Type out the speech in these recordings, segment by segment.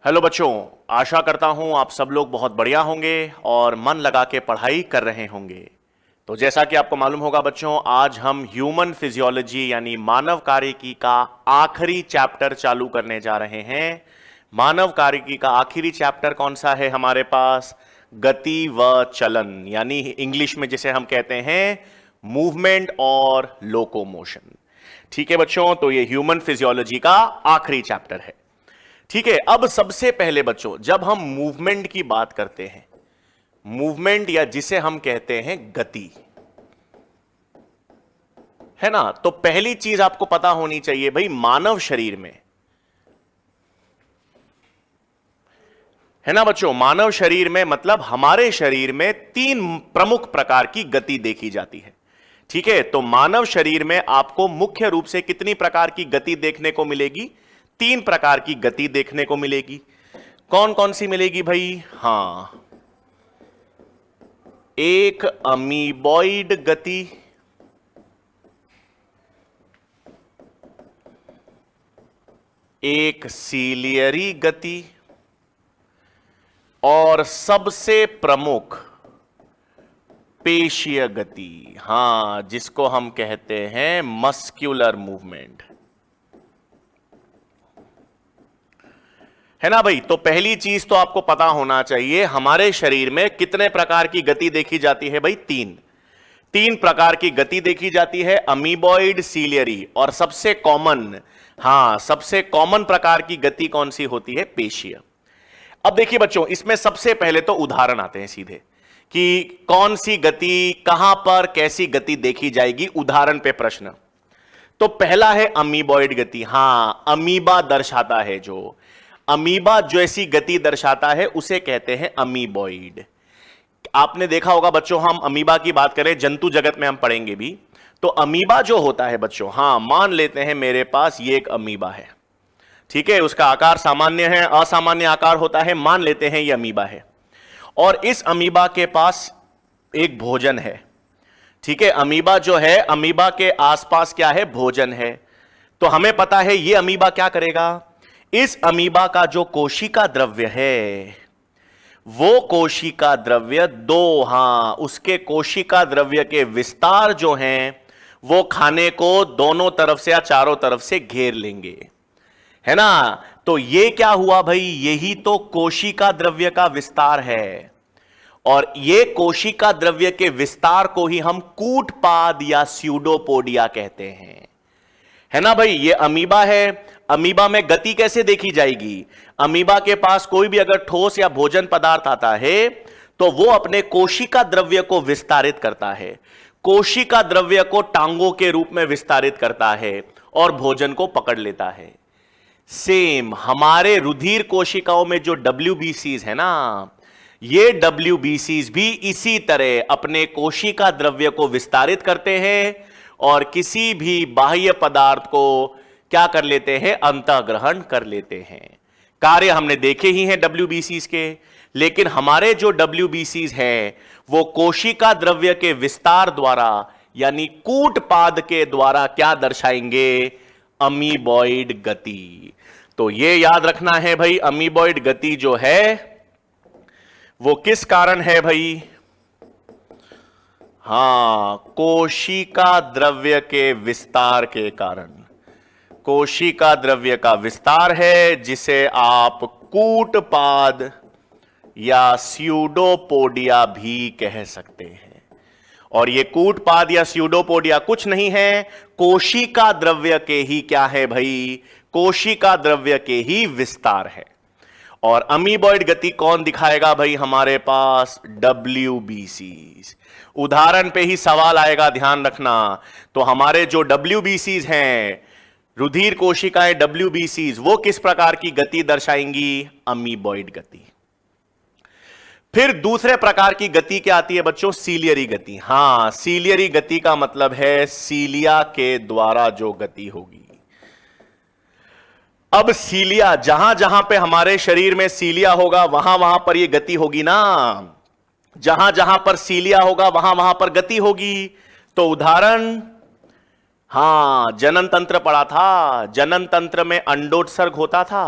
Hello बच्चों, आशा करता हूं आप सब लोग बहुत बढ़िया होंगे और मन लगा के पढ़ाई कर रहे होंगे। तो जैसा कि आपको मालूम होगा बच्चों, आज हम ह्यूमन फिजियोलॉजी यानी मानव कार्यकी का आखिरी चैप्टर चालू करने जा रहे हैं। मानव कार्यकी का आखिरी चैप्टर कौन सा है हमारे पास? गति व चलन, यानी इंग्लिश में जिसे हम कहते हैं मूवमेंट और लोकोमोशन। ठीक है बच्चों, तो ये ह्यूमन फिजियोलॉजी का आखिरी चैप्टर है। ठीक है, अब सबसे पहले बच्चों, जब हम मूवमेंट की बात करते हैं, मूवमेंट या जिसे हम कहते हैं गति, है ना, तो पहली चीज आपको पता होनी चाहिए भाई, मानव शरीर में, है ना बच्चों, मानव शरीर में मतलब हमारे शरीर में तीन प्रमुख प्रकार की गति देखी जाती है। ठीक है, तो मानव शरीर में आपको मुख्य रूप से कितनी प्रकार की गति देखने को मिलेगी? तीन प्रकार की गति देखने को मिलेगी। कौन कौन सी मिलेगी भाई? हां, एक अमीबॉइड गति, एक सीलियरी गति और सबसे प्रमुख पेशीय गति, हां, जिसको हम कहते हैं मस्क्यूलर मूवमेंट, है ना भाई। तो पहली चीज तो आपको पता होना चाहिए, हमारे शरीर में कितने प्रकार की गति देखी जाती है भाई? तीन प्रकार की गति देखी जाती है, अमीबॉइड, सीलियरी और सबसे कॉमन, हां, सबसे कॉमन प्रकार की गति कौन सी होती है? पेशीय। अब देखिए बच्चों, इसमें सबसे पहले तो उदाहरण आते हैं सीधे कि कौन सी गति कहां पर कैसी गति देखी जाएगी, उदाहरण पे प्रश्न। तो पहला है अमीबॉइड गति। हां, अमीबा दर्शाता है, जो अमीबा जैसी गति दर्शाता है उसे कहते हैं अमीबॉइड। आपने देखा होगा बच्चों, हम अमीबा की बात करें, जंतु जगत में हम पढ़ेंगे भी, तो अमीबा जो होता है बच्चों, हां, मान लेते हैं मेरे पास ये एक अमीबा है, ठीक है, उसका आकार सामान्य है, असामान्य आकार होता है, मान लेते हैं ये अमीबा है, और इस अमीबा के पास एक भोजन है। ठीक है, अमीबा जो है, अमीबा के आसपास क्या है? भोजन है। तो हमें पता है ये अमीबा क्या करेगा, इस अमीबा का जो कोशिका द्रव्य है, वो कोशिका द्रव्य उसके कोशिका द्रव्य के विस्तार जो हैं, वो खाने को दोनों तरफ से या चारों तरफ से घेर लेंगे, है ना। तो ये क्या हुआ भाई? यही तो कोशिका द्रव्य का विस्तार है, और ये कोशिका द्रव्य के विस्तार को ही हम कूटपाद या स्यूडोपोडिया कहते हैं, है ना भाई। ये अमीबा है, अमीबा में गति कैसे देखी जाएगी? अमीबा के पास कोई भी अगर ठोस या भोजन पदार्थ आता है तो वो अपने कोशिका द्रव्य को विस्तारित करता है, कोशिका द्रव्य को टांगों के रूप में विस्तारित करता है और भोजन को पकड़ लेता है। सेम हमारे रुधिर कोशिकाओं में जो WBCs है ना, ये WBCs भी इसी तरह अपने कोशिका द्रव्य को विस्तारित करते हैं और किसी भी बाह्य पदार्थ को क्या कर लेते हैं? अंतःग्रहण कर लेते हैं। कार्य हमने देखे ही हैं WBCs के, लेकिन हमारे जो WBCs हैं वो कोशिका द्रव्य के विस्तार द्वारा यानी कूटपाद के द्वारा क्या दर्शाएंगे? अमीबॉइड गति। तो ये याद रखना है भाई, अमीबॉइड गति जो है वो किस कारण है भाई? हां, कोशिका द्रव्य के विस्तार के कारण। कोशिका द्रव्य का विस्तार है जिसे आप कूटपाद या स्यूडोपोडिया भी कह सकते हैं। और ये कूटपाद या स्यूडोपोडिया कुछ नहीं है, कोशिका द्रव्य के ही क्या है भाई? कोशिका द्रव्य के ही विस्तार है। और अमीबॉइड गति कौन दिखाएगा भाई हमारे पास? WBCs। उदाहरण पे ही सवाल आएगा, ध्यान रखना। तो हमारे जो WBCs हैं, रुधिर कोशिकाएं WBCs, वो किस प्रकार की गति दर्शाएंगी? अमीबॉइड गति। फिर दूसरे प्रकार की गति क्या आती है बच्चों? सीलियरी गति। हां, सीलियरी गति का मतलब है सीलिया के द्वारा जो गति होगी। अब सीलिया, जहां जहां पे हमारे शरीर में सीलिया होगा वहां वहां पर ये गति होगी ना, जहां जहां पर सीलिया होगा वहां वहां पर गति होगी। तो उदाहरण, हां, जनन तंत्र पढ़ा था, जनन तंत्र में अंडोत्सर्ग होता था,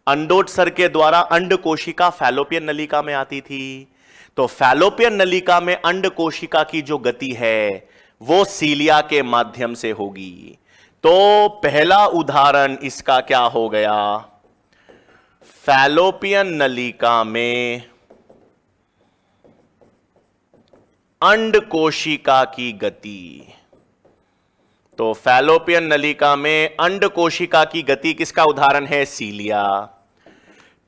अंडोत्सर्ग के द्वारा अंड कोशिका फैलोपियन नलिका में आती थी। तो फैलोपियन नलिका में अंड कोशिका की जो गति है वो सीलिया के माध्यम से होगी। तो पहला उदाहरण इसका क्या हो गया, फैलोपियन नलिका में अंड कोशिका की गति। तो फैलोपियन नलिका में अंड कोशिका की गति किसका उदाहरण है, सीलिया।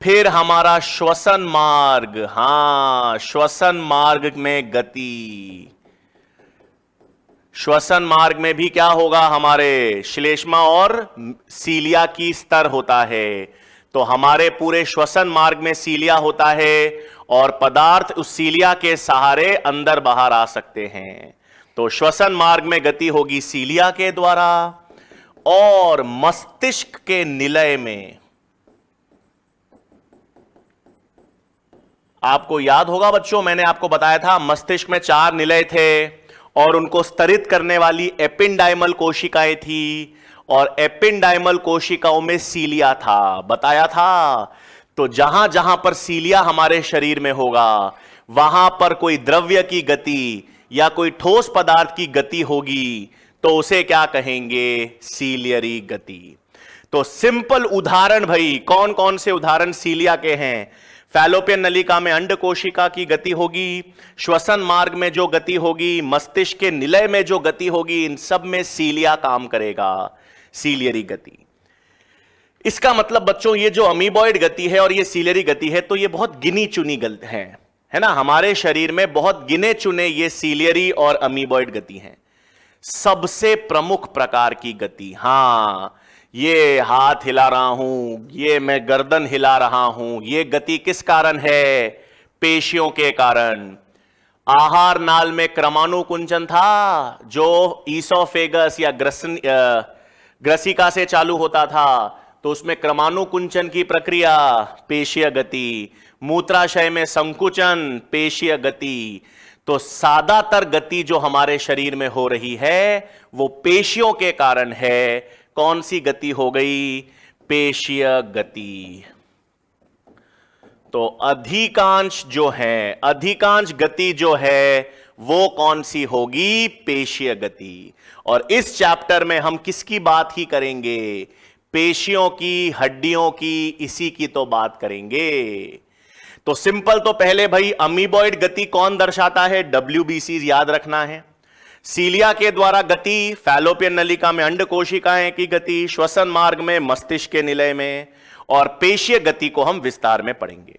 फिर हमारा श्वसन मार्ग, हां श्वसन मार्ग में गति। श्वसन मार्ग में भी क्या होगा, हमारे श्लेष्मा और सीलिया की स्तर होता है। तो हमारे पूरे श्वसन मार्ग में सीलिया होता है और पदार्थ उस सीलिया के सहारे अंदर बाहर आ सकते हैं। तो श्वसन मार्ग में गति होगी सीलिया के द्वारा। और मस्तिष्क के निलय में, आपको याद होगा बच्चों, मैंने आपको बताया था मस्तिष्क में 4 निलय थे और उनको स्तरित करने वाली एपिंडाइमल कोशिकाएं थी और एपिंडाइमल कोशिकाओं में सीलिया था, बताया था। तो जहां जहां पर सीलिया हमारे शरीर में होगा वहां पर कोई द्रव्य की गति या कोई ठोस पदार्थ की गति होगी, तो उसे क्या कहेंगे, सीलियरी गति। तो सिंपल उदाहरण भाई, कौन कौन से उदाहरण सीलिया के हैं, फैलोपियन नलिका में अंड कोशिका की गति होगी, श्वसन मार्ग में जो गति होगी, मस्तिष्क के निलय में जो गति होगी, इन सब में सीलिया काम करेगा, सीलियरी गति। इसका मतलब बच्चों ये जो अमीबॉइड गति है और ये सीलियरी गति है, तो ये बहुत गिनी चुनी गति है ना। हमारे शरीर में बहुत गिने चुने ये सीलियरी और अमीबॉइड गति हैं। सबसे प्रमुख प्रकार की गति, हां ये हाथ हिला रहा हूं, ये मैं गर्दन हिला रहा हूं, ये गति किस कारण है, पेशियों के कारण। आहार नाल में क्रमानुकुंचन था जो ईसोफेगस या ग्रसिका से चालू होता था, तो उसमें क्रमानुकुंचन की प्रक्रिया, पेशीय गति। मूत्राशय में संकुचन, पेशीय गति। तो ज्यादातर गति जो हमारे शरीर में हो रही है वो पेशियों के कारण है। कौन सी गति हो गई, पेशीय गति। तो अधिकांश गति जो है वो कौन सी होगी, पेशीय गति। और इस चैप्टर में हम किसकी बात ही करेंगे, पेशियों की, हड्डियों की, इसी की तो बात करेंगे। तो सिंपल, तो पहले भाई अमीबॉइड गति कौन दर्शाता है, WBC याद रखना है। सीलिया के द्वारा गति, फैलोपियन नलिका में अंड कोशिकाएं की गति, श्वसन मार्ग में, मस्तिष्क के निलय में, और पेशीय गति को हम विस्तार में पढ़ेंगे।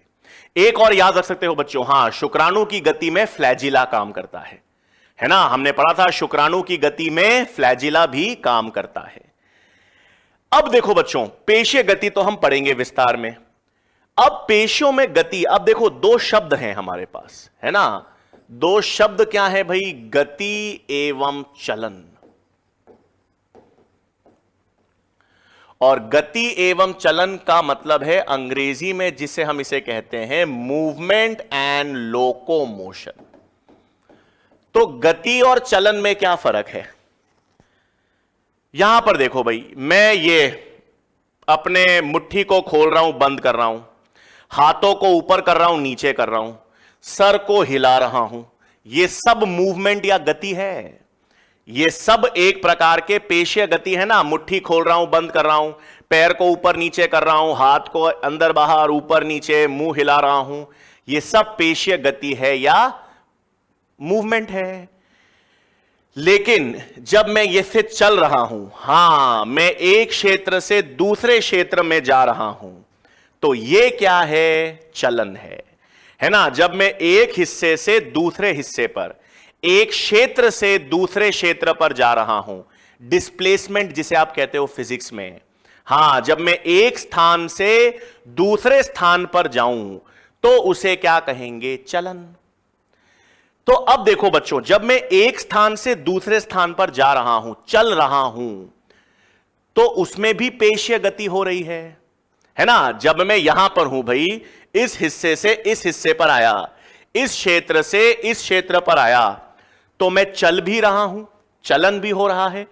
एक और याद रख सकते हो बच्चों, हां शुक्राणु की गति में फ्लैजिला काम करता है ना। हमने पढ़ा था शुक्राणु की गति में फ्लैजिला भी काम करता है। अब देखो बच्चों, पेशीय गति तो हम पढ़ेंगे विस्तार में। अब पेशियों में गति, अब देखो 2 शब्द हैं हमारे पास, है ना। 2 शब्द क्या है भाई, गति एवं चलन। और गति एवं चलन का मतलब है अंग्रेजी में जिसे हम इसे कहते हैं मूवमेंट एंड लोकोमोशन। तो गति और चलन में क्या फर्क है, यहां पर देखो भाई, मैं ये अपने मुट्ठी को खोल रहा हूं, बंद कर रहा हूं, हाथों को ऊपर कर रहा हूं, नीचे कर रहा हूं, सर को हिला रहा हूं, ये सब मूवमेंट या गति है। ये सब एक प्रकार के पेशीय गति है ना। मुट्ठी खोल रहा हूं, बंद कर रहा हूं, पैर को ऊपर नीचे कर रहा हूं, हाथ को अंदर बाहर, ऊपर नीचे, मुंह हिला रहा हूं, ये सब पेशीय गति है या मूवमेंट है। लेकिन जब मैं ये से चल रहा हूं, हां मैं एक क्षेत्र से दूसरे क्षेत्र में जा रहा हूं, तो ये क्या है, चलन है ना। जब मैं एक हिस्से से दूसरे हिस्से पर, एक क्षेत्र से दूसरे क्षेत्र पर जा रहा हूं, डिस्प्लेसमेंट जिसे आप कहते हो फिजिक्स में। हां, जब मैं एक स्थान से दूसरे स्थान पर जाऊं तो उसे क्या कहेंगे, चलन। तो अब देखो बच्चों, जब मैं एक स्थान से दूसरे स्थान पर जा रहा हूं, चल रहा हूं, तो उसमें भी पेशीय गति हो रही है ना। जब मैं यहां पर हूं भाई, इस हिस्से से इस हिस्से पर आया, इस क्षेत्र से इस क्षेत्र पर आया, तो मैं चल भी रहा हूं, चलन भी हो रहा है,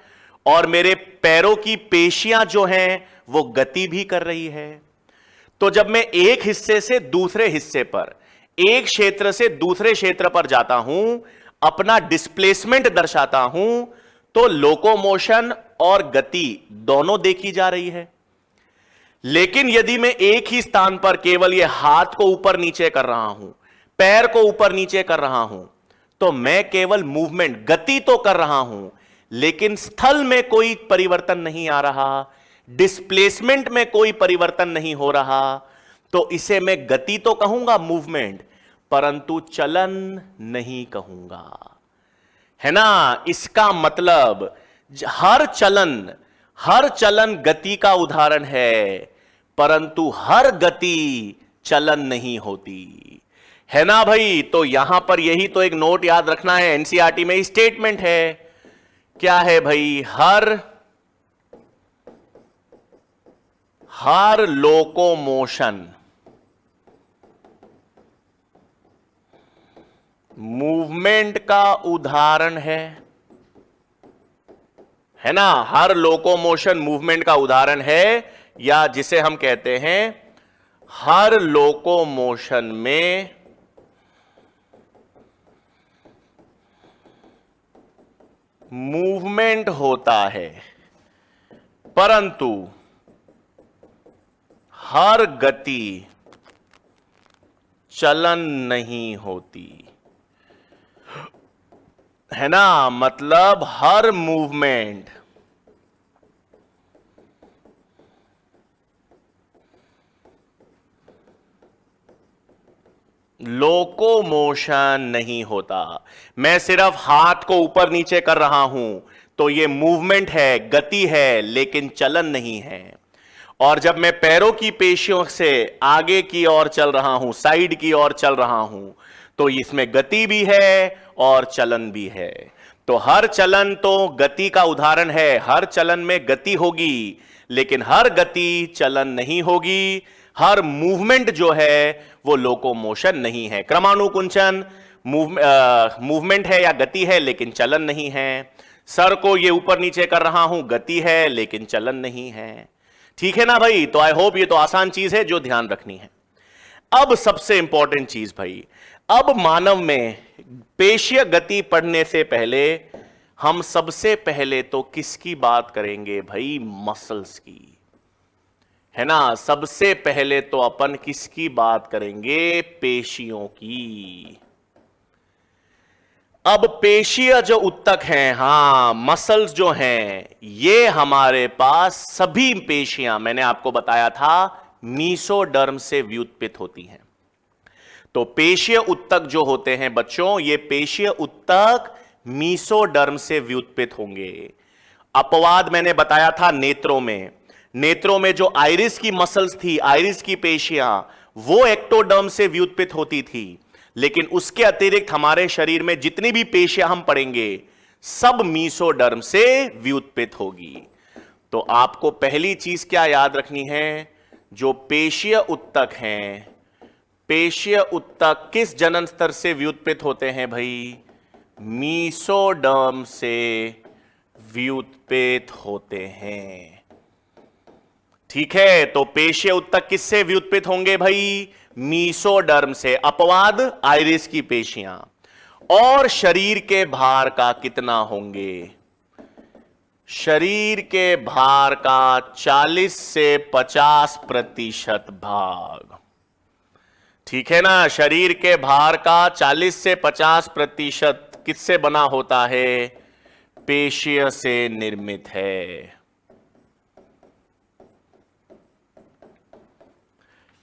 और मेरे पैरों की पेशियां जो हैं वो गति भी कर रही है। तो जब मैं एक हिस्से से दूसरे हिस्से पर, एक क्षेत्र से दूसरे क्षेत्र पर जाता हूं, अपना डिस्प्लेसमेंट दर्शाता हूं, तो लोकोमोशन और गति दोनों देखी जा रही है। लेकिन यदि मैं एक ही स्थान पर केवल यह हाथ को ऊपर नीचे कर रहा हूं, पैर को ऊपर नीचे कर रहा हूं, तो मैं केवल मूवमेंट, गति तो कर रहा हूं, लेकिन स्थल में कोई परिवर्तन नहीं आ रहा, डिस्प्लेसमेंट में कोई परिवर्तन नहीं हो रहा। तो इसे मैं गति तो कहूंगा, मूवमेंट, परंतु चलन नहीं कहूंगा, है ना। इसका मतलब हर चलन गति का उदाहरण है, परंतु हर गति चलन नहीं होती, है ना भाई। तो यहां पर यही तो एक नोट याद रखना है, एनसीईआरटी में स्टेटमेंट है, क्या है भाई, हर लोकोमोशन मूवमेंट का उदाहरण है ना। हर लोकोमोशन मूवमेंट का उदाहरण है, या जिसे हम कहते हैं हर लोकोमोशन में मूवमेंट होता है, परंतु हर गति चलन नहीं होती, है ना। मतलब हर मूवमेंट लोकोमोशन नहीं होता। मैं सिर्फ हाथ को ऊपर नीचे कर रहा हूं तो यह मूवमेंट है, गति है, लेकिन चलन नहीं है। और जब मैं पैरों की पेशियों से आगे की ओर चल रहा हूं, साइड की ओर चल रहा हूं, तो इसमें गति भी है और चलन भी है। तो हर चलन तो गति का उदाहरण है, हर चलन में गति होगी, लेकिन हर गति चलन नहीं होगी। हर मूवमेंट जो है वो लोकोमोशन नहीं है। क्रमानुकुंचन मूवमेंट है या गति है, लेकिन चलन नहीं है। सर को ये ऊपर नीचे कर रहा हूं, गति है लेकिन चलन नहीं है। ठीक है ना भाई। तो आई होप ये तो आसान चीज है जो ध्यान रखनी है। अब सबसे इंपॉर्टेंट चीज भाई, अब मानव में पेशीय गति पढ़ने से पहले हम सबसे पहले तो किसकी बात करेंगे भाई, मसल्स की, है ना। सबसे पहले तो अपन किसकी बात करेंगे, पेशियों की। अब पेशीय जो उत्तक हैं, हां मसल्स जो हैं, ये हमारे पास सभी पेशियां, मैंने आपको बताया था, मीसोडर्म से व्युत्पन्न होती हैं। तो पेशीय उत्तक जो होते हैं बच्चों, ये पेशीय उत्तक मीसोडर्म से व्युत्पन्न होंगे। अपवाद मैंने बताया था नेत्रों में, नेत्रों में जो आइरिस की मसल्स थी, आइरिस की पेशियां, वो एक्टोडर्म से व्युत्पन्न होती थी। लेकिन उसके अतिरिक्त हमारे शरीर में जितनी भी पेशियां हम पढ़ेंगे सब मीसोडर्म से व्युत्पन्न होगी। तो आपको पहली चीज क्या याद रखनी है, जो पेशीय उत्तक हैं, पेशीय उत्तक किस जनन स्तर से व्युत्पन्न होते हैं भाई, मीसोडर्म से व्युत्पन्न होते हैं। ठीक है। तो पेशीय उत्तक किससे व्युत्पन्न होंगे भाई, मीसोडर्म से। अपवाद आइरिस की पेशियां। और शरीर के भार का कितना होंगे, शरीर के भार का 40 से 50% भाग। ठीक है ना। शरीर के भार का 40 से 50% किससे बना होता है, पेशीय से निर्मित है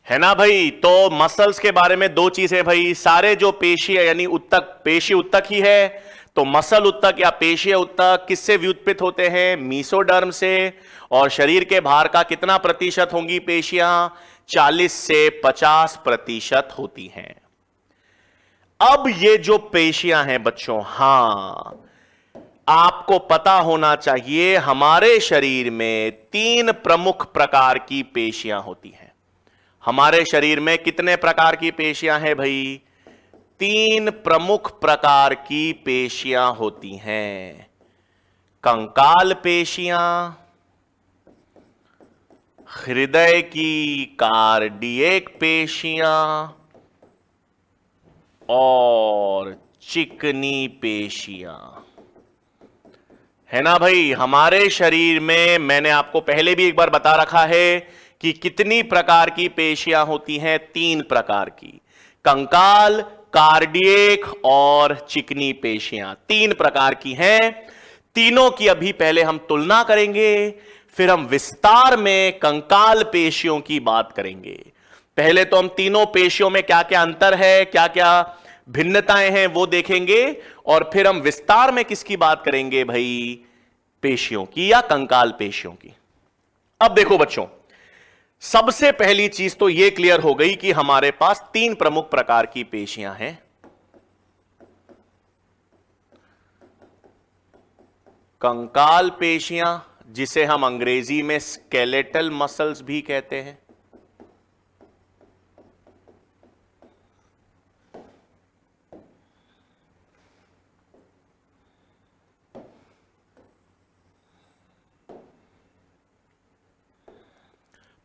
ना भाई। तो मसल्स के बारे में दो चीजें भाई, सारे जो पेशीय यानी उत्तक, पेशीय उत्तक ही है, तो मसल उत्तक या पेशीय उत्तक किससे व्युत्पन्न होते हैं, मीसोडर्म से। और शरीर के भार का कितना प्रतिशत होंगी पेशियां, 40 से 50% होती हैं। अब ये जो पेशियां हैं बच्चों, हां आपको पता होना चाहिए हमारे शरीर में 3 प्रमुख प्रकार की पेशियां होती हैं। हमारे शरीर में कितने प्रकार की पेशियां हैं भाई, 3 प्रमुख प्रकार की पेशियां होती हैं। कंकाल पेशियां, हृदय की कार्डियक पेशियां और चिकनी पेशियां, है ना भाई। हमारे शरीर में मैंने आपको पहले भी एक बार बता रखा है कि कितनी प्रकार की पेशियां होती हैं, 3 प्रकार की, कंकाल, कार्डियक और चिकनी पेशियां 3 प्रकार की हैं। तीनों की अभी पहले हम तुलना करेंगे, फिर हम विस्तार में कंकाल पेशियों की बात करेंगे। पहले तो हम तीनों पेशियों में क्या क्या अंतर है, क्या क्या भिन्नताएं हैं वो देखेंगे, और फिर हम विस्तार में किसकी बात करेंगे भाई, पेशियों की या कंकाल पेशियों की। अब देखो बच्चों, सबसे पहली चीज तो यह क्लियर हो गई कि हमारे पास 3 प्रमुख प्रकार की पेशियां हैं। कंकाल पेशियां, जिसे हम अंग्रेजी में स्केलेटल मसल्स भी कहते हैं,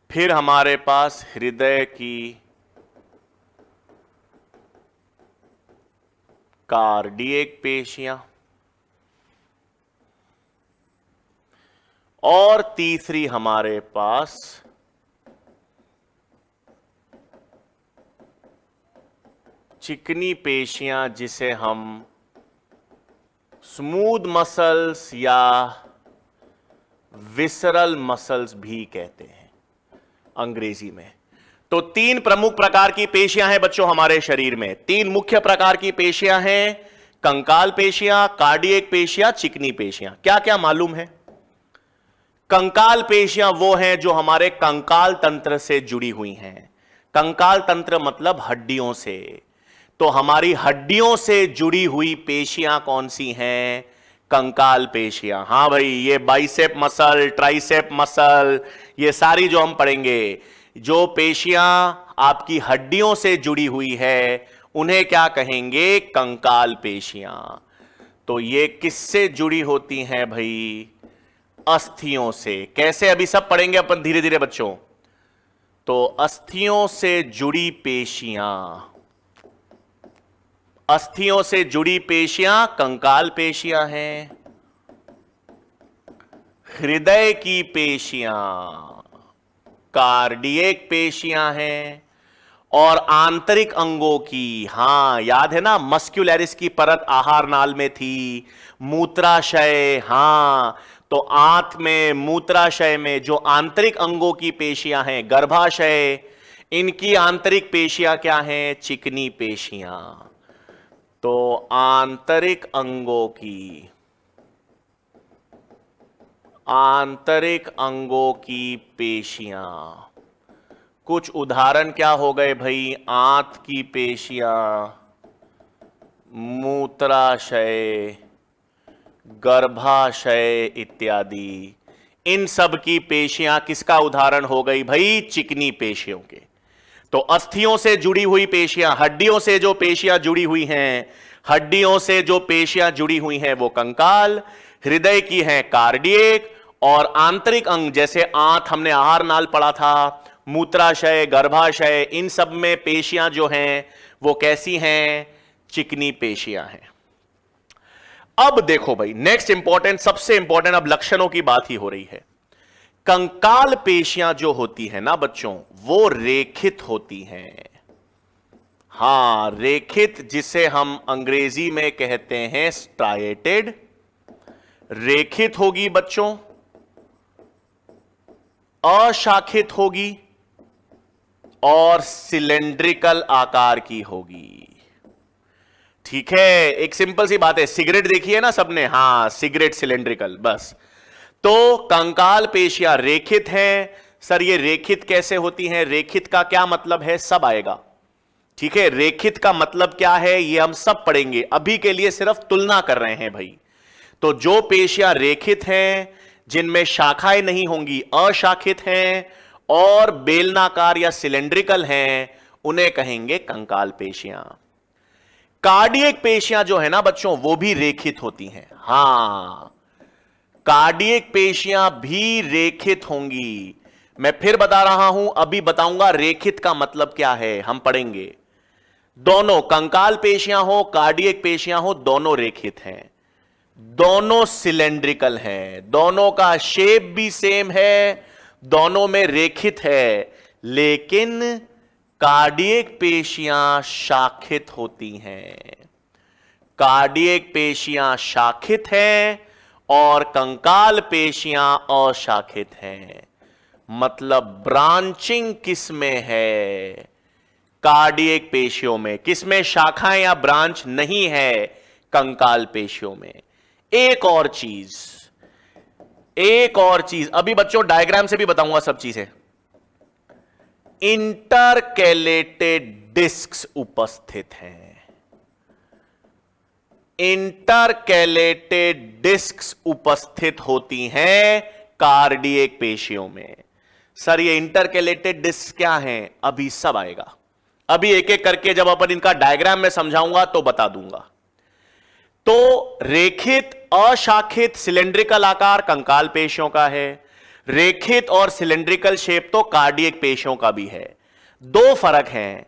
फिर हमारे पास हृदय की कार्डियक पेशियां, और तीसरी हमारे पास चिकनी पेशियां, जिसे हम स्मूथ मसल्स या विसरल मसल्स भी कहते हैं अंग्रेजी में। तो 3 प्रमुख प्रकार की पेशियां हैं बच्चों हमारे शरीर में। 3 मुख्य प्रकार की पेशियां हैं, कंकाल पेशियां, कार्डियक पेशियां, चिकनी पेशियां। क्या क्या मालूम है? कंकाल पेशियां वो हैं जो हमारे कंकाल तंत्र से जुड़ी हुई हैं। कंकाल तंत्र मतलब हड्डियों से। तो हमारी हड्डियों से जुड़ी हुई पेशियां कौन सी हैं? कंकाल पेशियां। हां भाई, ये बाइसेप मसल, ट्राइसेप मसल, ये सारी जो हम पढ़ेंगे, जो पेशियां आपकी हड्डियों से जुड़ी हुई है, उन्हें क्या कहेंगे? कंकाल पेशियां। तो ये किससे जुड़ी होती हैं भाई? अस्थियों से। कैसे? अभी सब पढ़ेंगे अपन धीरे धीरे बच्चों। तो अस्थियों से जुड़ी पेशियां, अस्थियों से जुड़ी पेशियां कंकाल पेशियां हैं। हृदय की पेशियां कार्डियक पेशियां हैं। और आंतरिक अंगों की, हां याद है ना, मस्क्यूलरिस की परत आहार नाल में थी, मूत्राशय, हां, तो आंत में, मूत्राशय में जो आंतरिक अंगों की पेशियां हैं, गर्भाशय, इनकी आंतरिक पेशियां क्या हैं? चिकनी पेशियां। तो आंतरिक अंगों की, आंतरिक अंगों की पेशियां, कुछ उदाहरण क्या हो गए भाई? आंत की पेशियां, मूत्राशय, गर्भाशय इत्यादि। इन सब की पेशियां किसका उदाहरण हो गई भाई? चिकनी पेशियों के। तो अस्थियों से जुड़ी हुई पेशियां, हड्डियों से जो पेशियां जुड़ी हुई हैं, हड्डियों से जो पेशियां जुड़ी हुई हैं वो कंकाल, हृदय की हैं कार्डियक, और आंतरिक अंग जैसे आंत हमने आहार नाल पढ़ा था, मूत्राशय, गर्भाशय, इन सब में पेशियां जो हैं वो कैसी हैं? चिकनी पेशियां हैं। अब देखो भाई, नेक्स्ट इंपॉर्टेंट, सबसे इंपॉर्टेंट, अब लक्षणों की बात ही हो रही है। कंकाल पेशियां जो होती है ना बच्चों, वो रेखित होती हैं। हां, रेखित, जिसे हम अंग्रेजी में कहते हैं स्ट्राइएटेड, रेखित होगी बच्चों, अशाखित होगी और सिलेंड्रिकल आकार की होगी। ठीक है, एक सिंपल सी बात है, सिगरेट देखी है ना सबने? हां, सिगरेट सिलेंड्रिकल, बस। तो कंकाल पेशियां रेखित हैं। सर ये रेखित कैसे होती हैं? रेखित का क्या मतलब है? सब आएगा। ठीक है, रेखित का मतलब क्या है ये हम सब पढ़ेंगे, अभी के लिए सिर्फ तुलना कर रहे हैं भाई। तो जो पेशियां रेखित हैं, जिनमें शाखाएं नहीं होंगी, अशाखित हैं और बेलनाकार या सिलेंड्रिकल हैं, उन्हें कहेंगे कंकाल पेशियां। कार्डियक पेशियां जो है ना बच्चों, वो भी रेखित होती हैं। हां, कार्डियक पेशियां भी रेखित होंगी, मैं फिर बता रहा हूं, अभी बताऊंगा रेखित का मतलब क्या है, हम पढ़ेंगे। दोनों कंकाल पेशियां हो, कार्डियक पेशियां हो, दोनों रेखित हैं, दोनों सिलेंड्रिकल हैं, दोनों का शेप भी सेम है, दोनों में रेखित है, लेकिन कार्डियक पेशियां शाखित होती हैं। कार्डियक पेशियां शाखित हैं और कंकाल पेशियां अशाखित हैं। मतलब ब्रांचिंग किस में है? कार्डियक पेशियों में। किसमें शाखाएं या ब्रांच नहीं है? कंकाल पेशियों में। एक और चीज अभी बच्चों डायग्राम से भी बताऊंगा सब चीजें। इंटरकैलेटेड डिस्क्स उपस्थित हैं। इंटरकैलेटेड डिस्क्स उपस्थित होती हैं कार्डियक पेशियों में। सर ये इंटरकैलेटेड डिस्क क्या हैं? अभी सब आएगा, अभी एक एक करके जब अपन इनका डायग्राम में समझाऊंगा तो बता दूंगा। तो रेखित अशाखित सिलेंड्रिकल आकार कंकाल पेशियों का है, रेखित और सिलेंड्रिकल शेप तो कार्डियक पेशियों का भी है। दो फर्क हैं,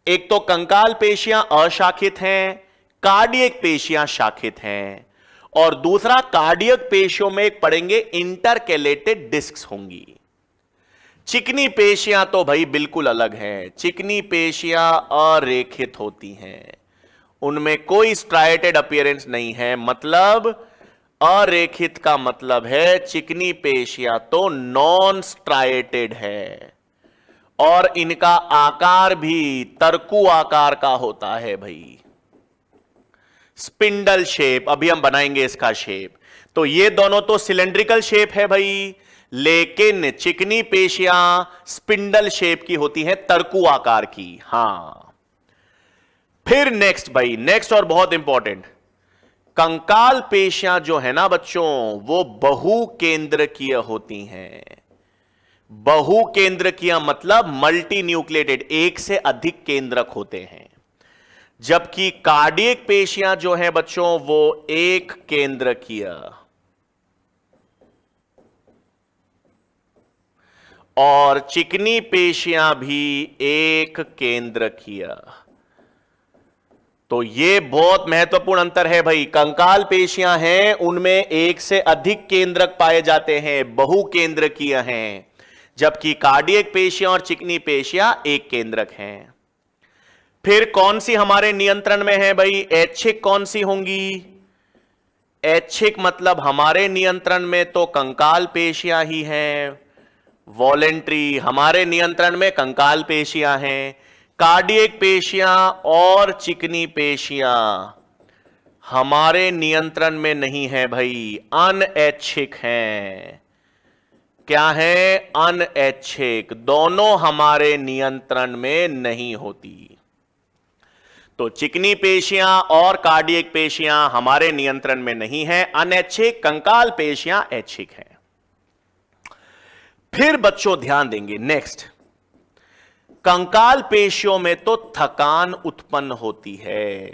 एक तो कंकाल पेशियां अशाखित हैं, कार्डियक पेशियां शाखित हैं, और दूसरा कार्डियक पेशियों में एक पढ़ेंगे इंटरकैलेटेड डिस्क्स होंगी। चिकनी पेशियां तो भाई बिल्कुल अलग हैं। चिकनी पेशियां अरेखित होती हैं, उनमें कोई स्ट्राइटेड अपीयरेंस नहीं है। मतलब अरेखित का मतलब है चिकनी पेशियां तो नॉन स्ट्राइटेड है और इनका आकार भी तरकू आकार का होता है भाई, स्पिंडल शेप। अभी हम बनाएंगे इसका शेप। तो ये दोनों तो सिलेंड्रिकल शेप है भाई, लेकिन चिकनी पेशियां स्पिंडल शेप की होती हैं, तरकू आकार की। हां, फिर नेक्स्ट भाई, नेक्स्ट और बहुत इंपॉर्टेंट, कंकाल पेशियां जो है ना बच्चों, वो बहुकेंद्रकीय होती हैं। बहुकेंद्रकीय मतलब मल्टी न्यूक्लिएटेड, एक से अधिक केंद्रक होते हैं। जबकि कार्डियक पेशियां जो है बच्चों वो एक केंद्रकीय और चिकनी पेशियां भी एक केंद्रकीय। तो ये बहुत महत्वपूर्ण अंतर है भाई। कंकाल पेशियां हैं उनमें एक से अधिक केंद्रक पाए जाते हैं, बहुकेंद्रकीय हैं, जबकि कार्डियक पेशियां और चिकनी पेशियां एक केंद्रक हैं। फिर कौन सी हमारे नियंत्रण में है भाई? ऐच्छिक कौन सी होंगी? ऐच्छिक मतलब हमारे नियंत्रण में तो कंकाल पेशियां ही हैं। वॉलेंट्री हमारे नियंत्रण में कंकाल पेशियां हैं। कार्डियक पेशियां और चिकनी पेशियां हमारे नियंत्रण में नहीं है भाई, अनऐच्छिक हैं। क्या है? अनऐच्छिक। दोनों हमारे नियंत्रण में नहीं होती। तो चिकनी पेशियां और कार्डियक पेशियां हमारे नियंत्रण में नहीं है, अनैच्छिक। कंकाल पेशियां ऐच्छिक हैं। फिर बच्चों ध्यान देंगे, नेक्स्ट, कंकाल पेशियों में तो थकान उत्पन्न होती है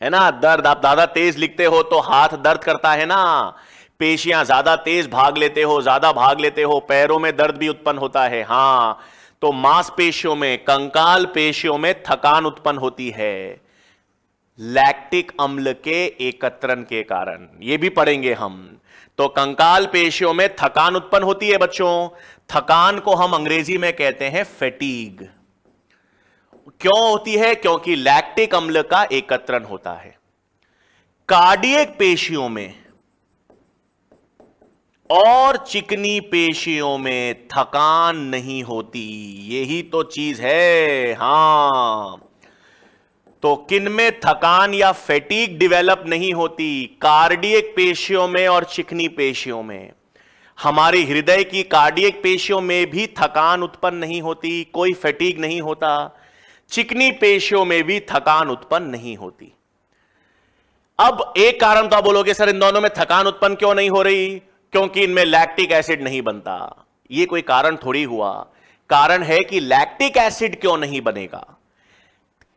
ना? दर्द, आप ज्यादा तेज लिखते हो तो हाथ दर्द करता है ना, पेशियां ज्यादा तेज भाग लेते हो, ज्यादा भाग लेते हो, पैरों में दर्द भी उत्पन्न होता है। हां, तो मांसपेशियों में, कंकाल पेशियों में थकान उत्पन्न होती है लैक्टिक अम्ल के एकत्रण के कारण। यह भी पढ़ेंगे हम। तो कंकाल पेशियों में थकान उत्पन्न होती है बच्चों। थकान को हम अंग्रेजी में कहते हैं फैटीग। क्यों होती है? क्योंकि लैक्टिक अम्ल का एकत्रण होता है। कार्डियक पेशियों में और चिकनी पेशियों में थकान नहीं होती, यही तो चीज है। हां, तो किन में थकान या फैटीग डेवलप नहीं होती? कार्डियक पेशियों में और चिकनी पेशियों में। हमारी हृदय की कार्डियक पेशियों में भी थकान उत्पन्न नहीं होती, कोई फैटीग नहीं होता। चिकनी पेशियों में भी थकान उत्पन्न नहीं होती। अब एक कारण तो आप बोलोगे सर इन दोनों में थकान उत्पन्न क्यों नहीं हो रही? क्योंकि इनमें लैक्टिक एसिड नहीं बनता। यह कोई कारण थोड़ी हुआ। कारण है कि लैक्टिक एसिड क्यों नहीं बनेगा?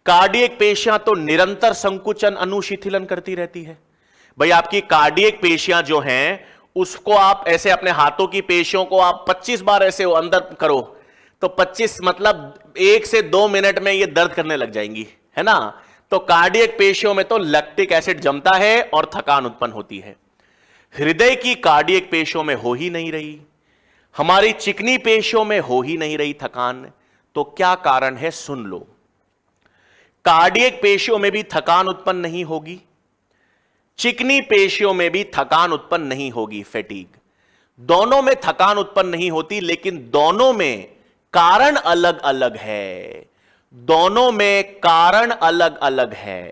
कार्डियक पेशियां तो निरंतर संकुचन अनुशिथिलन करती रहती है भाई। आपकी कार्डियक पेशियां जो हैं उसको आप ऐसे अपने हाथों की पेशियों को आप 25 बार ऐसे अंदर करो तो 25 मतलब 1 से 2 मिनट में ये दर्द करने लग जाएंगी, है ना। तो कार्डियक पेशियों में तो लैक्टिक एसिड जमता है और थकान उत्पन्न होती है। हृदय की कार्डियक पेशियों में हो ही नहीं रही, हमारी चिकनी पेशियों में हो ही नहीं रही थकान। तो क्या कारण है, सुन लो। कार्डियक पेशियों में भी थकान उत्पन्न नहीं होगी, चिकनी पेशियों में भी थकान उत्पन्न नहीं होगी, फैटीग। दोनों में थकान उत्पन्न नहीं होती, लेकिन दोनों में कारण अलग अलग है। दोनों में कारण अलग अलग है।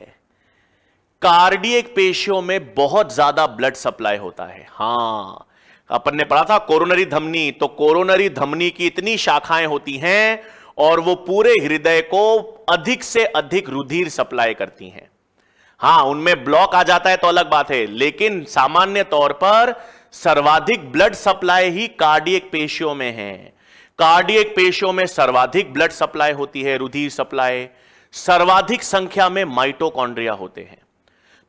कार्डियक पेशियों में बहुत ज्यादा ब्लड सप्लाई होता है। हां, अपन ने पढ़ा था कोरोनरी धमनी, तो कोरोनरी धमनी की इतनी शाखाएं होती हैं और वो पूरे हृदय को अधिक से अधिक रुधिर सप्लाई करती हैं। हां, उनमें ब्लॉक आ जाता है तो अलग बात है, लेकिन सामान्य तौर पर सर्वाधिक ब्लड सप्लाई ही कार्डियक पेशियों में है। कार्डियक पेशियों में सर्वाधिक ब्लड सप्लाई होती है, रुधिर सप्लाई। सर्वाधिक संख्या में माइटोकॉन्ड्रिया होते हैं।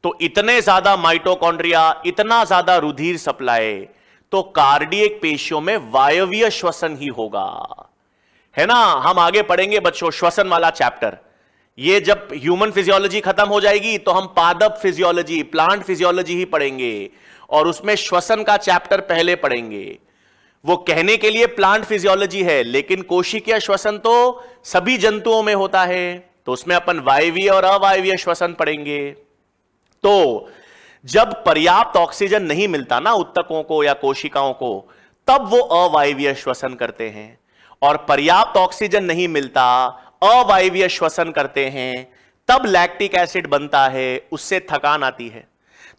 तो इतने ज्यादा माइटोकॉन्ड्रिया, इतना ज्यादा रुधिर सप्लाई, तो कार्डियक पेशियों में वायवीय श्वसन ही होगा, है ना। हम आगे पढ़ेंगे बच्चों श्वसन वाला चैप्टर। ये जब ह्यूमन फिजियोलॉजी खत्म हो जाएगी तो हम पादप फिजियोलॉजी, प्लांट फिजियोलॉजी ही पढ़ेंगे और उसमें श्वसन का चैप्टर पहले पढ़ेंगे। वो कहने के लिए प्लांट फिजियोलॉजी है, लेकिन कोशिकीय श्वसन तो सभी जंतुओं में होता है, तो उसमें अपन वायवीय और अवायवीय श्वसन पढ़ेंगे। तो जब पर्याप्त ऑक्सीजन नहीं मिलता ना उत्तकों को या कोशिकाओं को, तब वो अवायवीय श्वसन करते हैं, और पर्याप्त ऑक्सीजन नहीं मिलता, अवायवीय श्वसन करते हैं, तब लैक्टिक एसिड बनता है, उससे थकान आती है।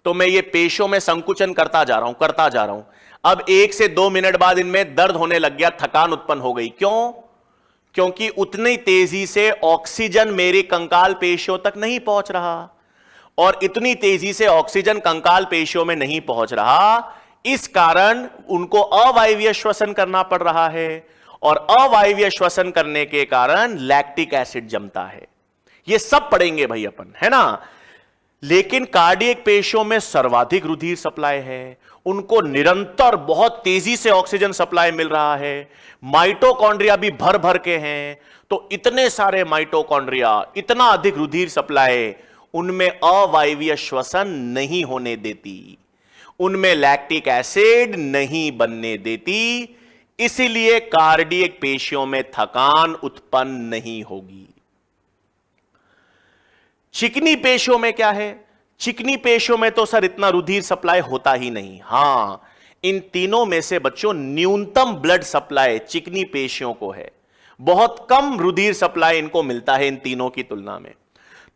तो मैं ये पेशियों में संकुचन करता जा रहा हूं। अब 1 से 2 मिनट बाद इनमें दर्द होने लग गया, थकान उत्पन्न हो गई। क्यों? क्योंकि उतनी तेजी से ऑक्सीजन मेरी कंकाल पेशियों तक नहीं पहुंच रहा, और इतनी तेजी से ऑक्सीजन कंकाल पेशियों में नहीं पहुंच रहा, इस कारण उनको अवायवीय श्वसन करना पड़ रहा है, और अवायवीय श्वसन करने के कारण लैक्टिक एसिड जमता है। ये सब पढ़ेंगे भाई अपन, है ना। लेकिन कार्डियक पेशियों में सर्वाधिक रुधिर सप्लाई है, उनको निरंतर बहुत तेजी से ऑक्सीजन सप्लाई मिल रहा है, माइटोकॉन्ड्रिया भी भर भर के हैं, तो इतने सारे माइटोकॉन्ड्रिया, इतना अधिक रुधिर सप्लाई उनमें अवायवीय श्वसन नहीं होने देती, उनमें लैक्टिक एसिड नहीं बनने देती, इसलिए कार्डियक पेशियों में थकान उत्पन्न नहीं होगी। चिकनी पेशियों में क्या है? चिकनी पेशियों में तो सर इतना रुधिर सप्लाई होता ही नहीं। हां, इन तीनों में से बच्चों न्यूनतम ब्लड सप्लाई चिकनी पेशियों को है, बहुत कम रुधिर सप्लाई इनको मिलता है इन तीनों की तुलना में।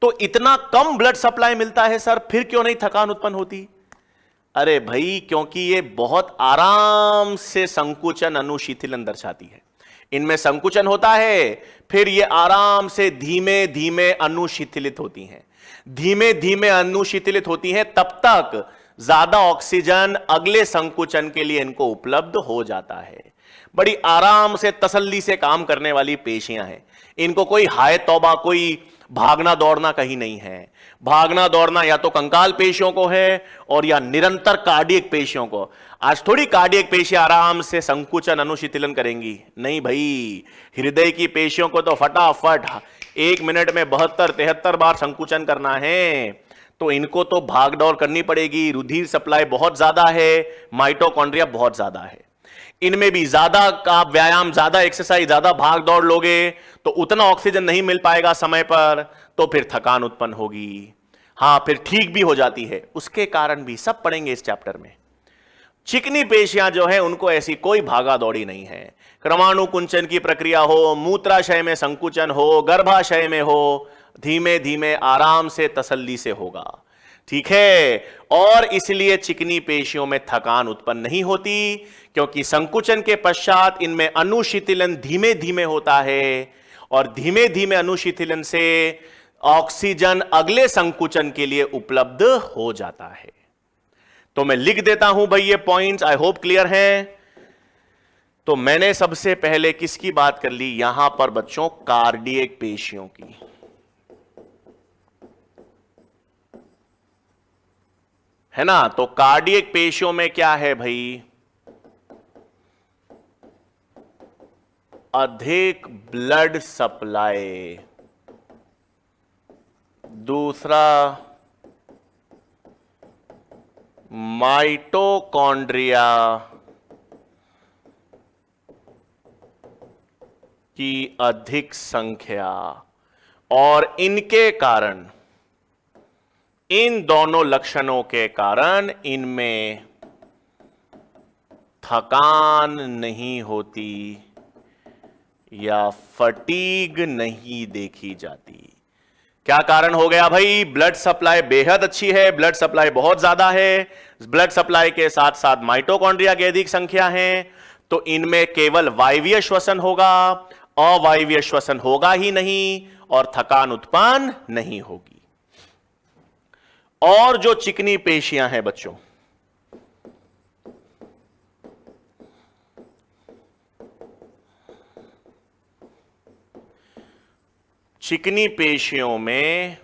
तो इतना कम ब्लड सप्लाई मिलता है सर, फिर क्यों नहीं थकान उत्पन्न होती? अरे भाई, क्योंकि ये बहुत आराम से संकुचन अनुशीतलन दर्शाती है। इनमें संकुचन होता है, फिर ये आराम से धीमे धीमे अनुशीतलित होती हैं। धीमे धीमे अनुशीतलित होती हैं, तब तक ज्यादा ऑक्सीजन अगले संकुचन के लिए इनको उपलब्ध हो जाता है। बड़ी आराम से तसल्ली से काम करने वाली पेशियां हैं। इनको कोई हाय तौबा, कोई भागना दौड़ना कहीं नहीं है। भागना दौड़ना या तो कंकाल पेशियों को है और या निरंतर कार्डियक पेशियों को। आज थोड़ी कार्डियक पेशियां आराम से संकुचन अनुशीतलन करेंगी, नहीं भाई। हृदय की पेशियों को तो फटाफट 1 मिनट में 72-73 बार संकुचन करना है, तो इनको तो भाग दौड़ करनी पड़ेगी। रुधिर सप्लाई बहुत ज्यादा है, माइटोकॉन्ड्रिया बहुत ज्यादा है। इनमें भी ज्यादा आप व्यायाम, ज्यादा एक्सरसाइज, ज्यादा भाग दौड़ लोगे तो उतना ऑक्सीजन नहीं मिल पाएगा समय पर, तो फिर थकान उत्पन्न होगी। हां, फिर ठीक भी हो जाती है, उसके कारण भी सब पढ़ेंगे इस चैप्टर में। चिकनी पेशियां जो है उनको ऐसी कोई भागा दौड़ी नहीं है। क्रमाणुकुंचन की प्रक्रिया हो, मूत्राशय में संकुचन हो, गर्भाशय में हो, धीमे धीमे आराम से तसल्ली से होगा, ठीक है। और इसलिए चिकनी पेशियों में थकान उत्पन्न नहीं होती, क्योंकि संकुचन के पश्चात इनमें अनुशीतलन धीमे धीमे होता है, और धीमे धीमे अनुशीतलन से ऑक्सीजन अगले संकुचन के लिए उपलब्ध हो जाता है। तो मैं लिख देता हूं भाई ये पॉइंट्स, आई होप क्लियर हैं। तो मैंने सबसे पहले किसकी बात कर ली यहां पर बच्चों? कार्डियक पेशियों की। है ना। तो कार्डियक पेशियों में क्या है भाई, अधिक ब्लड सप्लाई। दूसरा, माइटोकॉन्ड्रिया की अधिक संख्या, और इनके कारण, इन दोनों लक्षणों के कारण इनमें थकान नहीं होती या फटीग नहीं देखी जाती। क्या कारण हो गया भाई, ब्लड सप्लाई बेहद अच्छी है, ब्लड सप्लाई बहुत ज्यादा है, ब्लड सप्लाई के साथ साथ माइटोकॉन्ड्रिया की अधिक संख्या है, तो इनमें केवल वायवीय श्वसन होगा, अवायवीय श्वसन होगा ही नहीं, और थकान उत्पन्न नहीं होगी। और जो चिकनी पेशियां हैं बच्चों, चिकनी पेशियों में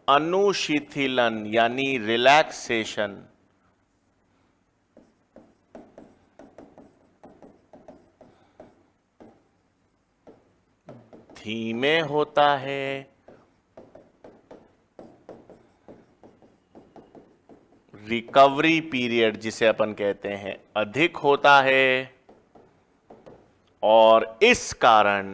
अनुशिथिलन यानी रिलैक्सेशन धीमे होता है, रिकवरी पीरियड जिसे अपन कहते हैं अधिक होता है, और इस कारण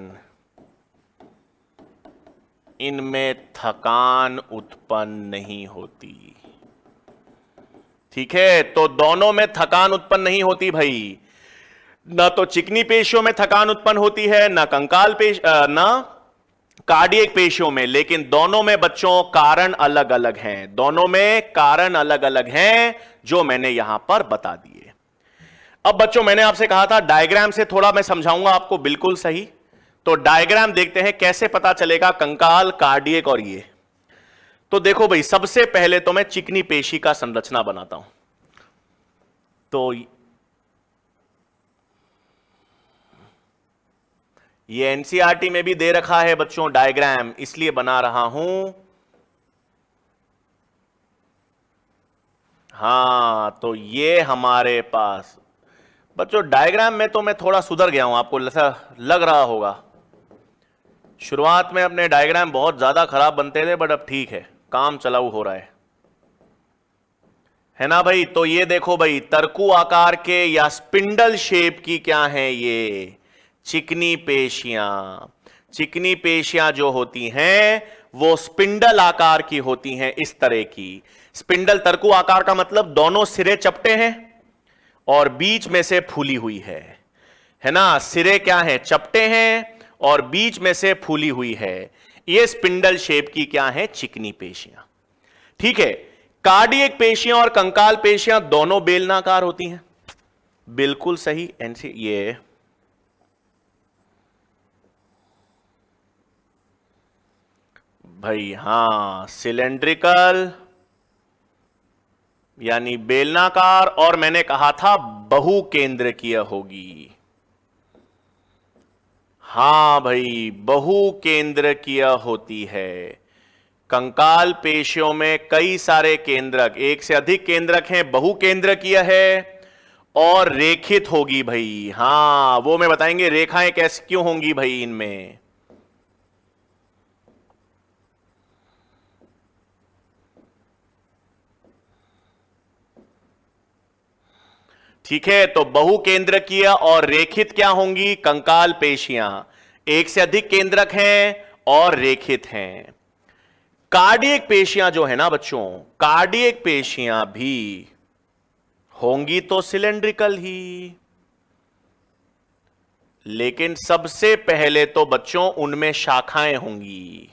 इनमें थकान उत्पन्न नहीं होती। ठीक है, तो दोनों में थकान उत्पन्न नहीं होती भाई, ना तो चिकनी पेशियों में थकान उत्पन्न होती है, ना कंकाल ना कार्डियक पेशियों में, लेकिन दोनों में बच्चों कारण अलग अलग हैं, दोनों में कारण अलग अलग हैं जो मैंने यहां पर बता दिए। अब बच्चों मैंने आपसे कहा था डायग्राम से थोड़ा मैं समझाऊंगा आपको, बिल्कुल सही। तो डायग्राम देखते हैं कैसे पता चलेगा कंकाल, कार्डियक और ये। तो देखो भाई, सबसे पहले तो मैं चिकनी पेशी का संरचना बनाता हूं। तो ये एनसीईआरटी में भी दे रखा है बच्चों डायग्राम, इसलिए बना रहा हूं। हां, तो ये हमारे पास बच्चों डायग्राम में तो मैं थोड़ा सुधर गया हूं, आपको लग रहा होगा। शुरुआत में अपने डायग्राम बहुत ज्यादा खराब बनते थे, बट अब ठीक है, काम चलाऊ हो रहा है ना भाई। तो ये देखो भाई, तरकू आकार के या स्पिंडल शेप की क्या है ये, चिकनी पेशियां। चिकनी पेशियां जो होती हैं वो स्पिंडल आकार की होती हैं, इस तरह की। स्पिंडल तरकू आकार का मतलब दोनों सिरे चपटे हैं और बीच में से फूली हुई है ना। सिरे क्या है, चपटे हैं और बीच में से फूली हुई है। ये स्पिंडल शेप की क्या है, चिकनी पेशियां। ठीक है, कार्डियक पेशियां और कंकाल पेशियां दोनों बेलनाकार होती हैं, बिल्कुल सही। एनसी ये भाई, हां, सिलेंड्रिकल यानी बेलनाकार, और मैंने कहा था बहुकेंद्रकीय होगी। हां भाई, बहुकेंद्रकीय होती है। कंकाल पेशियों में कई सारे केंद्रक, एक से अधिक केंद्रक हैं, बहुकेंद्रकीय है और रेखित होगी भाई। हां, वो मैं बताएंगे रेखाएं कैसे क्यों होंगी भाई इनमें। ठीक है, तो बहुकेंद्रकीय और रेखित क्या होंगी, कंकाल पेशियां। एक से अधिक केंद्रक हैं और रेखित हैं। कार्डियक पेशियां जो है ना बच्चों, कार्डियक पेशियां भी होंगी तो सिलेंड्रिकल ही, लेकिन सबसे पहले तो बच्चों उनमें शाखाएं होंगी।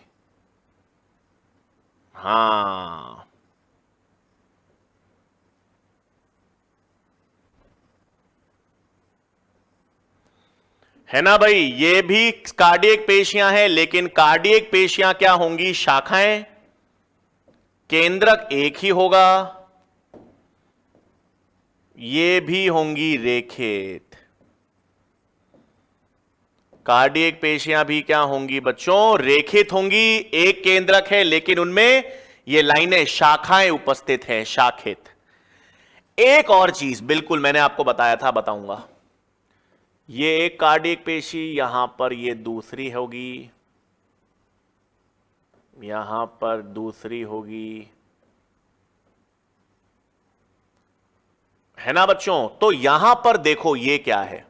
हां, है ना भाई, ये भी कार्डियक पेशियां हैं, लेकिन कार्डियक पेशियां क्या होंगी, शाखाएं। केंद्रक एक ही होगा, ये भी होंगी रेखित। कार्डियक पेशियां भी क्या होंगी बच्चों? रेखित होंगी, एक केंद्रक है लेकिन उनमें ये लाइनें, शाखाएं उपस्थित हैं, शाखित। एक और चीज बिल्कुल मैंने आपको बताया था, बताऊंगा। ये एक कार्डियक पेशी, यहां पर ये दूसरी होगी, यहां पर दूसरी होगी, है ना बच्चों? तो यहां पर देखो ये क्या है,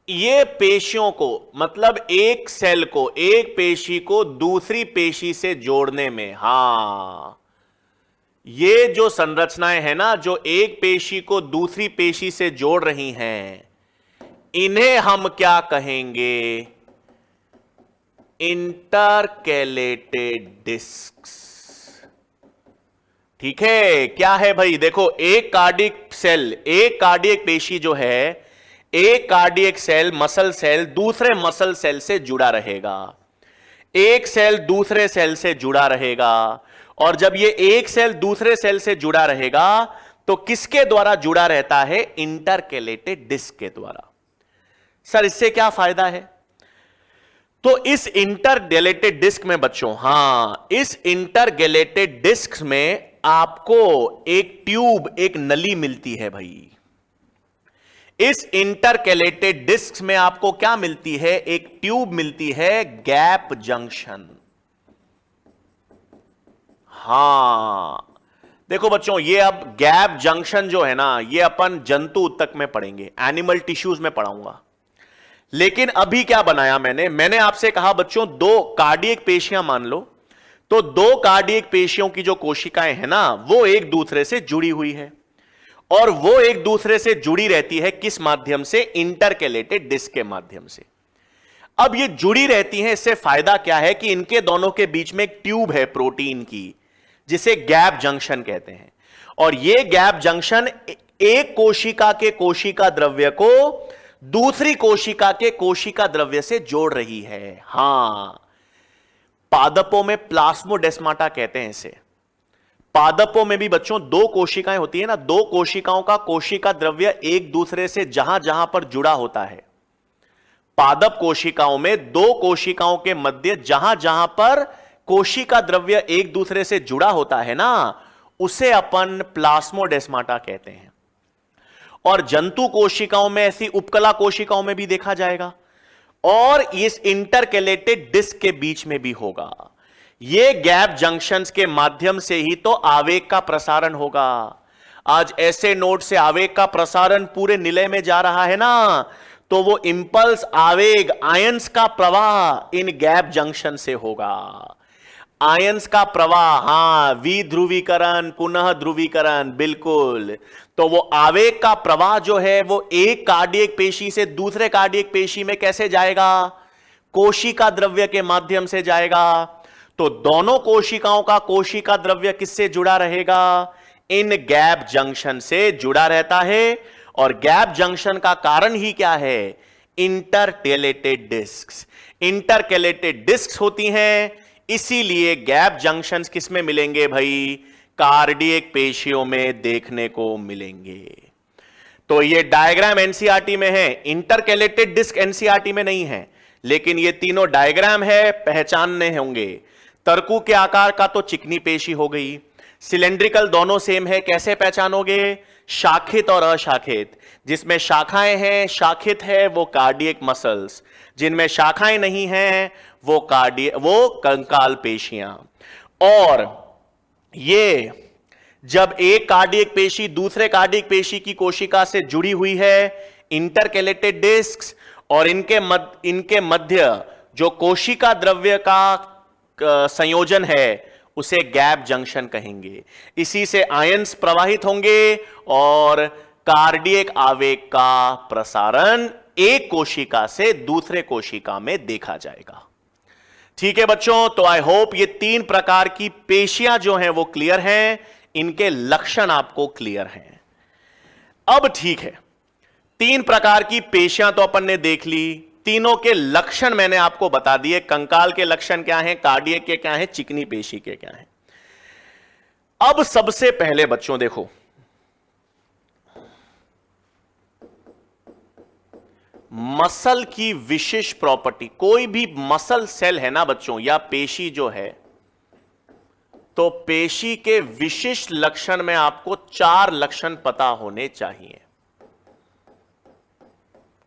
ये पेशियों को, मतलब एक सेल को, एक पेशी को दूसरी पेशी से जोड़ने में, हां, ये जो संरचनाएं हैं ना, जो एक पेशी को दूसरी पेशी से जोड़ रही हैं, इन्हें हम क्या कहेंगे? Intercalated discs. ठीक है, क्या है भाई? देखो, एक कार्डियक सेल, एक कार्डियक पेशी जो है, एक कार्डियक सेल, मसल सेल दूसरे मसल सेल से जुड़ा रहेगा, एक सेल दूसरे सेल से जुड़ा रहेगा, और जब ये एक सेल दूसरे सेल से जुड़ा रहेगा तो किसके द्वारा जुड़ा रहता है? इंटरकैलेटेड डिस्क के द्वारा। सर इससे क्या फायदा है? तो इस इंटरकैलेटेड डिस्क में बच्चों, हां, इस इंटरकैलेटेड डिस्क में आपको एक ट्यूब, एक नली मिलती है भाई। इस इंटरकैलेटेड डिस्क में आपको क्या मिलती है? एक ट्यूब मिलती है, गैप जंक्शन। हां, देखो बच्चों, ये अब गैप जंक्शन जो है ना, ये अपन जंतु उत्तक में पढ़ेंगे, एनिमल टिश्यूज में पढ़ाऊंगा। लेकिन अभी क्या बनाया मैंने आपसे कहा बच्चों, दो कार्डियक पेशियां मान लो, तो दो कार्डियक पेशियों की जो कोशिकाएं हैं ना, वो एक दूसरे से जुड़ी हुई है, और वो एक दूसरे से जुड़ी रहती है किस माध्यम से? इंटरकैलेटेड डिस्क के माध्यम से। अब ये जुड़ी रहती हैं, इससे फायदा क्या है कि इनके दोनों के बीच में एक ट्यूब है प्रोटीन की, जिसे गैप जंक्शन कहते हैं, और ये गैप जंक्शन एक कोशिका के कोशिका द्रव्य को दूसरी कोशिका के कोशिका द्रव्य से जोड़ रही है। हां, पादपों में प्लाज्मोडेस्माटा कहते हैं इसे। पादपों में भी बच्चों दो कोशिकाएं होती है ना, दो कोशिकाओं का कोशिका द्रव्य एक दूसरे से जहां जहां पर जुड़ा होता है, पादप कोशिकाओं में दो कोशिकाओं के मध्य जहां जहां पर कोशिका द्रव्य एक दूसरे से जुड़ा होता है ना, उसे अपन प्लाज्मोडेस्माटा कहते हैं। और जंतु कोशिकाओं में, ऐसी उपकला कोशिकाओं में भी देखा जाएगा, और इस इंटरकैलेटेड डिस्क के बीच में भी होगा। ये गैप जंक्शंस के माध्यम से ही तो आवेग का प्रसारण होगा। आज ऐसे नोट से आवेग का प्रसारण पूरे निलय में जा रहा है ना, तो वो इंपल्स, आवेग, आयंस का प्रवाह इन गैप जंक्शन से होगा। आयंस का प्रवाह, हां, विध्रुवीकरण, पुनः ध्रुवीकरण, बिल्कुल। तो वो आवेग का प्रवाह जो है, वो एक कार्डियक पेशी से दूसरे कार्डियक पेशी में कैसे जाएगा? कोशिका द्रव्य के माध्यम से जाएगा। तो दोनों कोशिकाओं का कोशिका द्रव्य किससे जुड़ा रहेगा? इन गैप जंक्शन से जुड़ा रहता है। और गैप जंक्शन का कारण ही क्या है? Intercalated discus. इंटरकैलेटेड डिस्क्स होती हैं, इसीलिए गैप जंक्शंस किसमें मिलेंगे भाई? कार्डियक पेशियों में देखने को मिलेंगे। तो ये डायग्राम एनसीईआरटी में है, इंटरकैलेटेड डिस्क एनसीईआरटी में नहीं है, लेकिन ये तीनों डायग्राम है, पहचानने होंगे। तरकू के आकार का तो चिकनी पेशी हो गई, सिलेंड्रिकल दोनों सेम है, कैसे पहचानोगे? शाखित और अशाखित। जिसमें शाखाएं हैं, शाखित है, वो कार्डियक मसल्स, जिनमें शाखाएं नहीं हैं वो कंकाल पेशियां। और ये जब एक कार्डियक पेशी दूसरे कार्डियक पेशी की कोशिका से जुड़ी हुई है, इंटरकैलेटेड डिस्क्स, और इनके मध्य जो कोशिका द्रव्य का संयोजन है, उसे गैप जंक्शन कहेंगे। इसी से आयंस प्रवाहित होंगे और कार्डियक आवेग का प्रसारण एक कोशिका से दूसरे कोशिका में देखा जाएगा। ठीक है बच्चों, तो आई होप ये तीन प्रकार की पेशियां जो हैं वो क्लियर हैं, इनके लक्षण आपको क्लियर हैं। अब ठीक है, तीन प्रकार की पेशियां तो अपन ने देख ली, तीनों के लक्षण मैंने आपको बता दिए। कंकाल के लक्षण क्या हैं, कार्डियक के क्या हैं, चिकनी पेशी के क्या हैं। अब सबसे पहले बच्चों देखो, मसल की विशेष प्रॉपर्टी, कोई भी मसल सेल है ना बच्चों, या पेशी जो है, तो पेशी के विशिष्ट लक्षण में आपको 4 लक्षण पता होने चाहिए।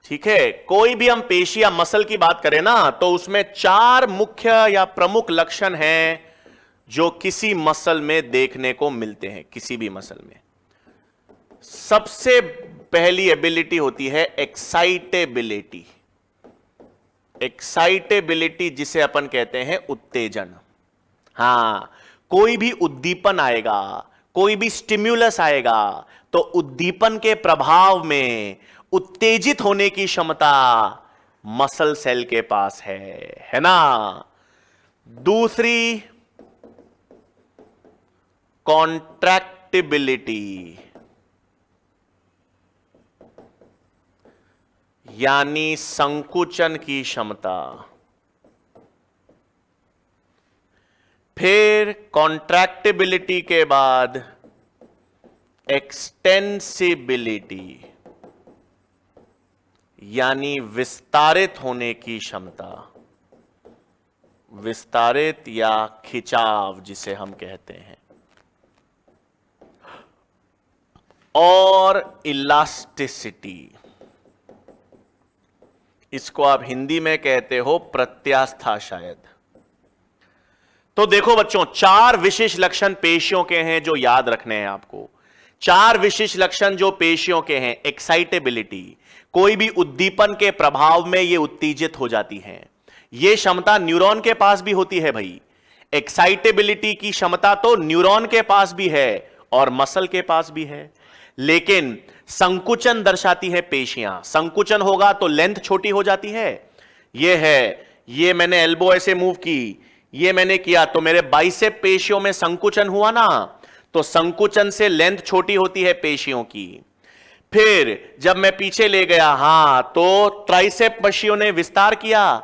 ठीक है, कोई भी हम पेशी या मसल की बात करें ना, तो उसमें 4 मुख्य या प्रमुख लक्षण हैं जो किसी मसल में देखने को मिलते हैं, किसी भी मसल में। सबसे पहली एबिलिटी होती है एक्साइटेबिलिटी। एक्साइटेबिलिटी जिसे अपन कहते हैं उत्तेजन। हां, कोई भी उद्दीपन आएगा, कोई भी स्टिम्युलस आएगा, तो उद्दीपन के प्रभाव में उत्तेजित होने की क्षमता मसल सेल के पास है ना। दूसरी, कॉन्ट्रैक्टिबिलिटी, यानी संकुचन की क्षमता। फिर कॉन्ट्रैक्टिबिलिटी के बाद एक्सटेंसिबिलिटी, यानी विस्तारित होने की क्षमता, विस्तारित या खिंचाव जिसे हम कहते हैं। और इलास्टिसिटी, इसको आप हिंदी में कहते हो प्रत्यास्था शायद। तो देखो बच्चों, 4 विशेष लक्षण पेशियों के हैं जो याद रखने हैं आपको। 4 विशेष लक्षण जो पेशियों के हैं। एक्साइटेबिलिटी, कोई भी उद्दीपन के प्रभाव में ये उत्तेजित हो जाती हैं। ये क्षमता न्यूरॉन के पास भी होती है भाई। एक्साइटेबिलिटी की क्षमता तो न्यूरॉन के पास भी है और मसल के पास भी है, लेकिन संकुचन दर्शाती है पेशियां। संकुचन होगा तो लेंथ छोटी हो जाती है। ये मैंने एल्बो ऐसे मूव की, ये मैंने किया तो मेरे बाइसेप पेशियों में संकुचन हुआ ना, तो संकुचन से लेंथ छोटी होती है पेशियों की। फिर जब मैं पीछे ले गया, हां, तो ट्राइसेप पेशियों ने विस्तार किया,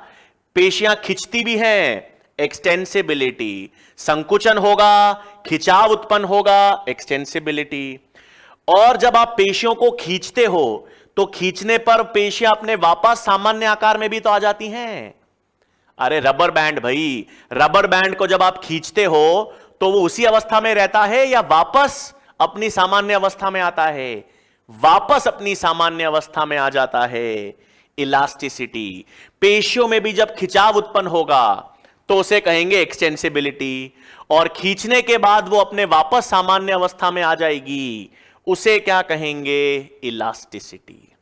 पेशियां खिंचती भी हैं। एक्सटेंसिबिलिटी, संकुचन होगा, खिंचाव उत्पन्न होगा, एक्सटेंसिबिलिटी। और जब आप पेशियों को खींचते हो तो खींचने पर पेशियां अपने वापस सामान्य आकार में भी तो आ जाती हैं। अरे रबर बैंड भाई, रबर बैंड को जब आप खींचते हो तो वो उसी अवस्था में रहता है या वापस अपनी सामान्य अवस्था में आता है? वापस अपनी सामान्य अवस्था में आ जाता है। इलास्टिसिटी, पेशियों में भी जब खिंचाव उत्पन्न होगा तो उसे कहेंगे एक्सटेंसिबिलिटी, और खींचने के बाद वो अपने वापस सामान्य अवस्था में आ जाएगी, उसे क्या कहेंगे? इलास्टिसिटी।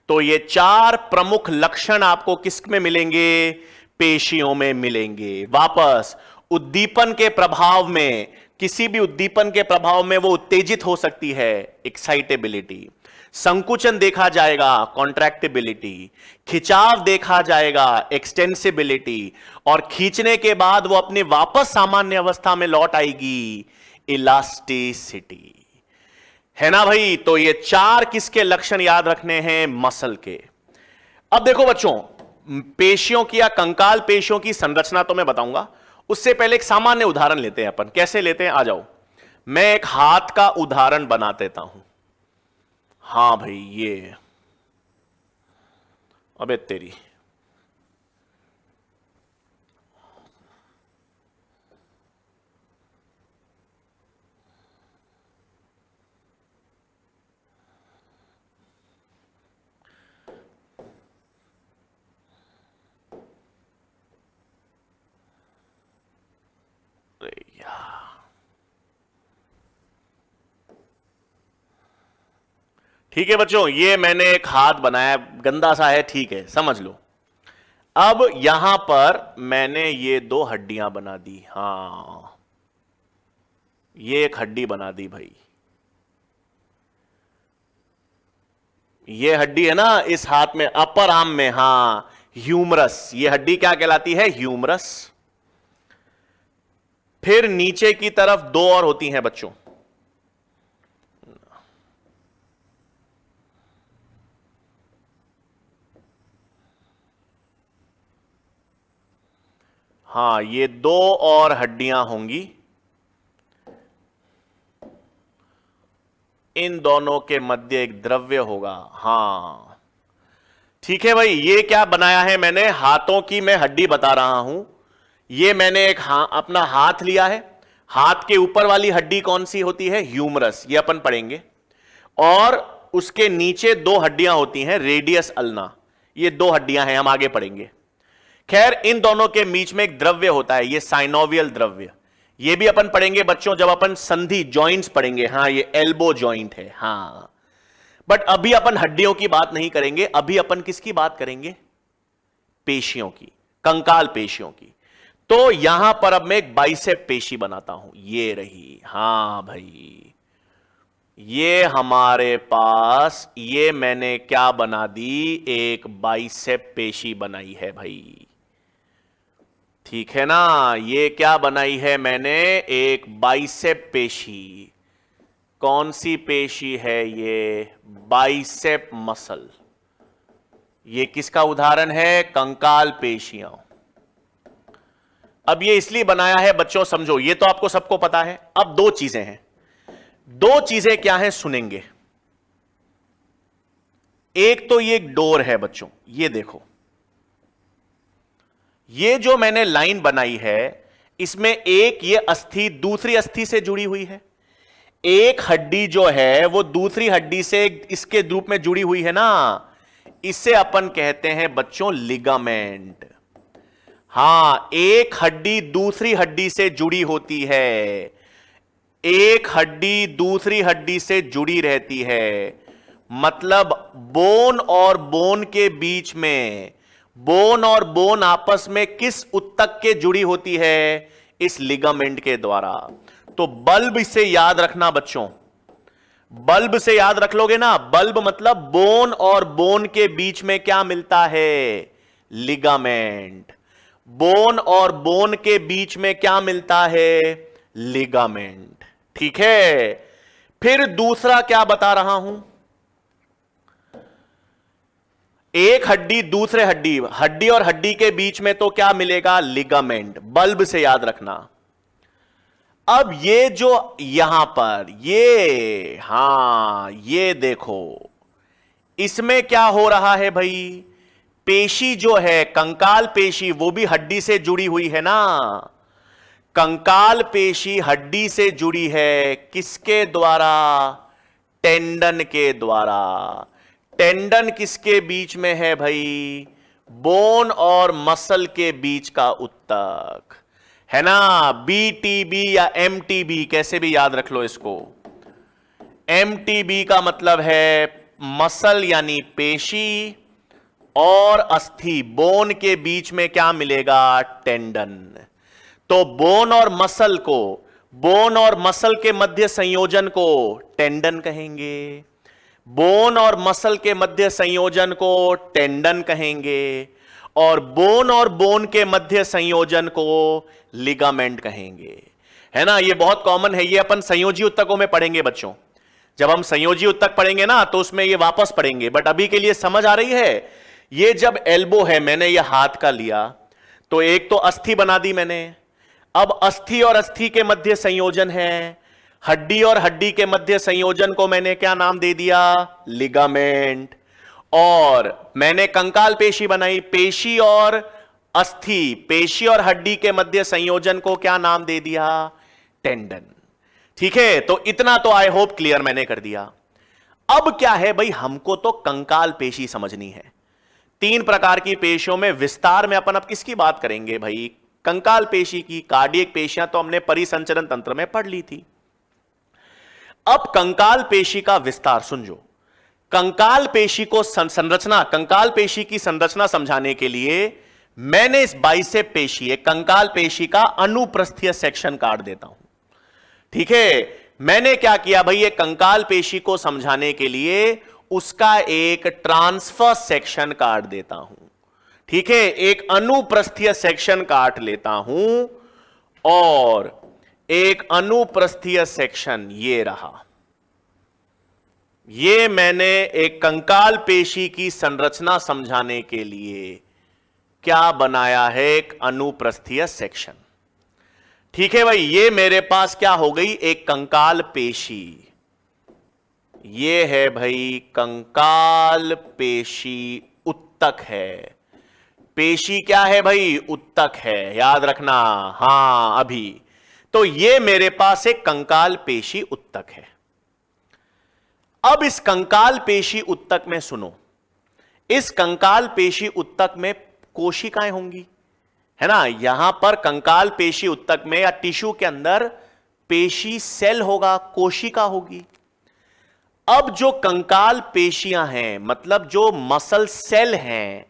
तो ये 4 प्रमुख लक्षण आपको किस में मिलेंगे? पेशियों में मिलेंगे। वापस उद्दीपन के प्रभाव में, किसी भी उद्दीपन के प्रभाव में वो उत्तेजित हो सकती है, एक्साइटेबिलिटी। संकुचन देखा जाएगा, कॉन्ट्रैक्टिबिलिटी। खिंचाव देखा जाएगा, एक्सटेंसिबिलिटी। और खींचने के बाद वो अपने वापस सामान्य अवस्था में लौट आएगी, इलास्टिसिटी। है ना भाई? तो ये 4 किसके लक्षण याद रखने हैं? मसल के। अब देखो बच्चों, पेशियों की या कंकाल पेशियों की संरचना तो मैं बताऊंगा, उससे पहले एक सामान्य उदाहरण लेते हैं अपन। कैसे लेते हैं? आ जाओ, मैं एक हाथ का उदाहरण बना देता हूं। हां भाई, ये अबे तेरी, ठीक है बच्चों, ये मैंने एक हाथ बनाया, गंदा सा है, ठीक है, समझ लो। अब यहां पर मैंने ये 2 हड्डियां बना दी। हां, ये एक हड्डी बना दी भाई। ये हड्डी है ना इस हाथ में, अपर आर्म में, हां, ह्यूमरस। ये हड्डी क्या कहलाती है? ह्यूमरस। फिर नीचे की तरफ 2 और होती हैं बच्चों। हां, ये 2 और हड्डियां होंगी। इन दोनों के मध्य एक द्रव्य होगा। हां, ठीक है भाई, ये क्या बनाया है मैंने, हाथों की मैं हड्डी बता रहा हूं। ये मैंने एक अपना हाथ लिया है, हाथ के ऊपर वाली हड्डी कौन सी होती है, ह्यूमरस, ये अपन पढ़ेंगे। और उसके नीचे दो हड्डियां होती हैं, रेडियस अल्ना, ये दो हड्डियां हैं, हम आगे पढ़ेंगे। खैर, इन दोनों के बीच में एक द्रव्य होता है, ये साइनोवियल द्रव्य, ये भी अपन पढ़ेंगे बच्चों जब अपन संधि जॉइंट्स पढ़ेंगे। हाँ, ये एल्बो जॉइंट है, हाँ। बट अभी अपन हड्डियों की बात नहीं करेंगे, अभी अपन किसकी बात करेंगे, पेशियों की, कंकाल पेशियों की। तो यहां पर अब मैं एक बाइसेप पेशी बनाता हूं, ये रही, हां भाई, ये हमारे पास, ये मैंने क्या बना दी, एक बाइसेप पेशी बनाई है भाई। ठीक है ना, ये क्या बनाई है मैंने, एक बाइसेप पेशी। कौन सी पेशी है ये, बाइसेप मसल। ये किसका उदाहरण है, कंकाल पेशियां। अब ये इसलिए बनाया है बच्चों, समझो, ये तो आपको सबको पता है। अब दो चीजें हैं, दो चीजें क्या हैं सुनेंगे। एक तो ये एक डोर है बच्चों, ये देखो, ये जो मैंने लाइन बनाई है, इसमें एक ये अस्थि दूसरी अस्थि से जुड़ी हुई है, एक हड्डी जो है वो दूसरी हड्डी से इसके रूप में जुड़ी हुई है ना, इसे अपन कहते हैं बच्चों लिगामेंट। हां, एक हड्डी दूसरी हड्डी से जुड़ी होती है, एक हड्डी दूसरी हड्डी से जुड़ी रहती है, मतलब बोन और बोन के बीच में, बोन और बोन आपस में किस उत्तक के जुड़ी होती है, इस लिगामेंट के द्वारा। तो बल्ब से याद रखना बच्चों, बल्ब से याद रख लोगे ना, बल्ब मतलब बोन और बोन के बीच में क्या मिलता है, लिगामेंट। बोन और बोन के बीच में क्या मिलता है, लिगामेंट। ठीक है, फिर दूसरा क्या बता रहा हूं, एक हड्डी दूसरे हड्डी, हड्डी और हड्डी के बीच में तो क्या मिलेगा, लिगामेंट। बल्ब से याद रखना। अब ये जो यहां पर ये, हां ये देखो, इसमें क्या हो रहा है भाई, पेशी जो है कंकाल पेशी, वो भी हड्डी से जुड़ी हुई है ना। कंकाल पेशी हड्डी से जुड़ी है, किसके द्वारा, टेंडन के द्वारा। टेंडन किसके बीच में है भाई, बोन और मसल के बीच का उत्तक है ना। बीटीबी या एमटीबी कैसे भी याद रख लो इसको। एमटीबी का मतलब है मसल यानी पेशी, और अस्थि बोन के बीच में क्या मिलेगा, टेंडन। तो बोन और मसल को, बोन और मसल के मध्य संयोजन को टेंडन कहेंगे, बोन और मसल के मध्य संयोजन को टेंडन कहेंगे, और बोन और बोन के मध्य संयोजन को लिगामेंट कहेंगे, है ना। ये बहुत कॉमन है, ये अपन संयोजी उत्तकों में पढ़ेंगे बच्चों। जब हम संयोजी उत्तक पढ़ेंगे ना तो उसमें ये वापस पढ़ेंगे, बट अभी के लिए समझ आ रही है। ये जब एल्बो है, मैंने ये हाथ का लिया, तो एक तो अस्थि बना दी मैंने। अब अस्थि और अस्थि के मध्य संयोजन है, हड्डी और हड्डी के मध्य संयोजन को मैंने क्या नाम दे दिया, लिगामेंट। और मैंने कंकाल पेशी बनाई, पेशी और अस्थि, पेशी और हड्डी के मध्य संयोजन को क्या नाम दे दिया, टेंडन। ठीक है, तो इतना तो आई होप क्लियर मैंने कर दिया। अब क्या है भाई, हमको तो कंकाल पेशी समझनी है। तीन प्रकार की पेशियों में विस्तार में अपन अब किसकी बात करेंगे भाई, कंकाल पेशी की। कार्डियक पेशियां तो हमने परिसंचरण तंत्र में पढ़ ली थी। अब कंकाल पेशी का विस्तार सुनजो। कंकाल पेशी को संरचना, कंकाल पेशी की संरचना समझाने के लिए मैंने इस बाइसेप पेशी, कंकाल पेशी का अनुप्रस्थीय सेक्शन काट देता हूं। ठीक है, मैंने क्या किया भाई, ये कंकाल पेशी को समझाने के लिए उसका एक ट्रांसफर सेक्शन काट देता हूं। ठीक है, एक अनुप्रस्थीय सेक्शन काट लेता हूं, और एक अनुप्रस्थीय सेक्शन ये रहा। ये मैंने एक कंकाल पेशी की संरचना समझाने के लिए क्या बनाया है, एक अनुप्रस्थीय सेक्शन। ठीक है भाई, ये मेरे पास क्या हो गई, एक कंकाल पेशी। ये है भाई कंकाल पेशी उत्तक। उत्तक है। पेशी क्या है भाई? उत्तक है, याद रखना। हां, अभी तो ये मेरे पास एक कंकाल पेशी उत्तक है। अब इस कंकाल पेशी उत्तक में सुनो, इस कंकाल पेशी उत्तक में कोशिकाएं होंगी, है ना। यहां पर कंकाल पेशी उत्तक में या टिश्यू के अंदर पेशी सेल होगा, कोशिका होगी। अब जो कंकाल पेशियां हैं, मतलब जो मसल सेल हैं,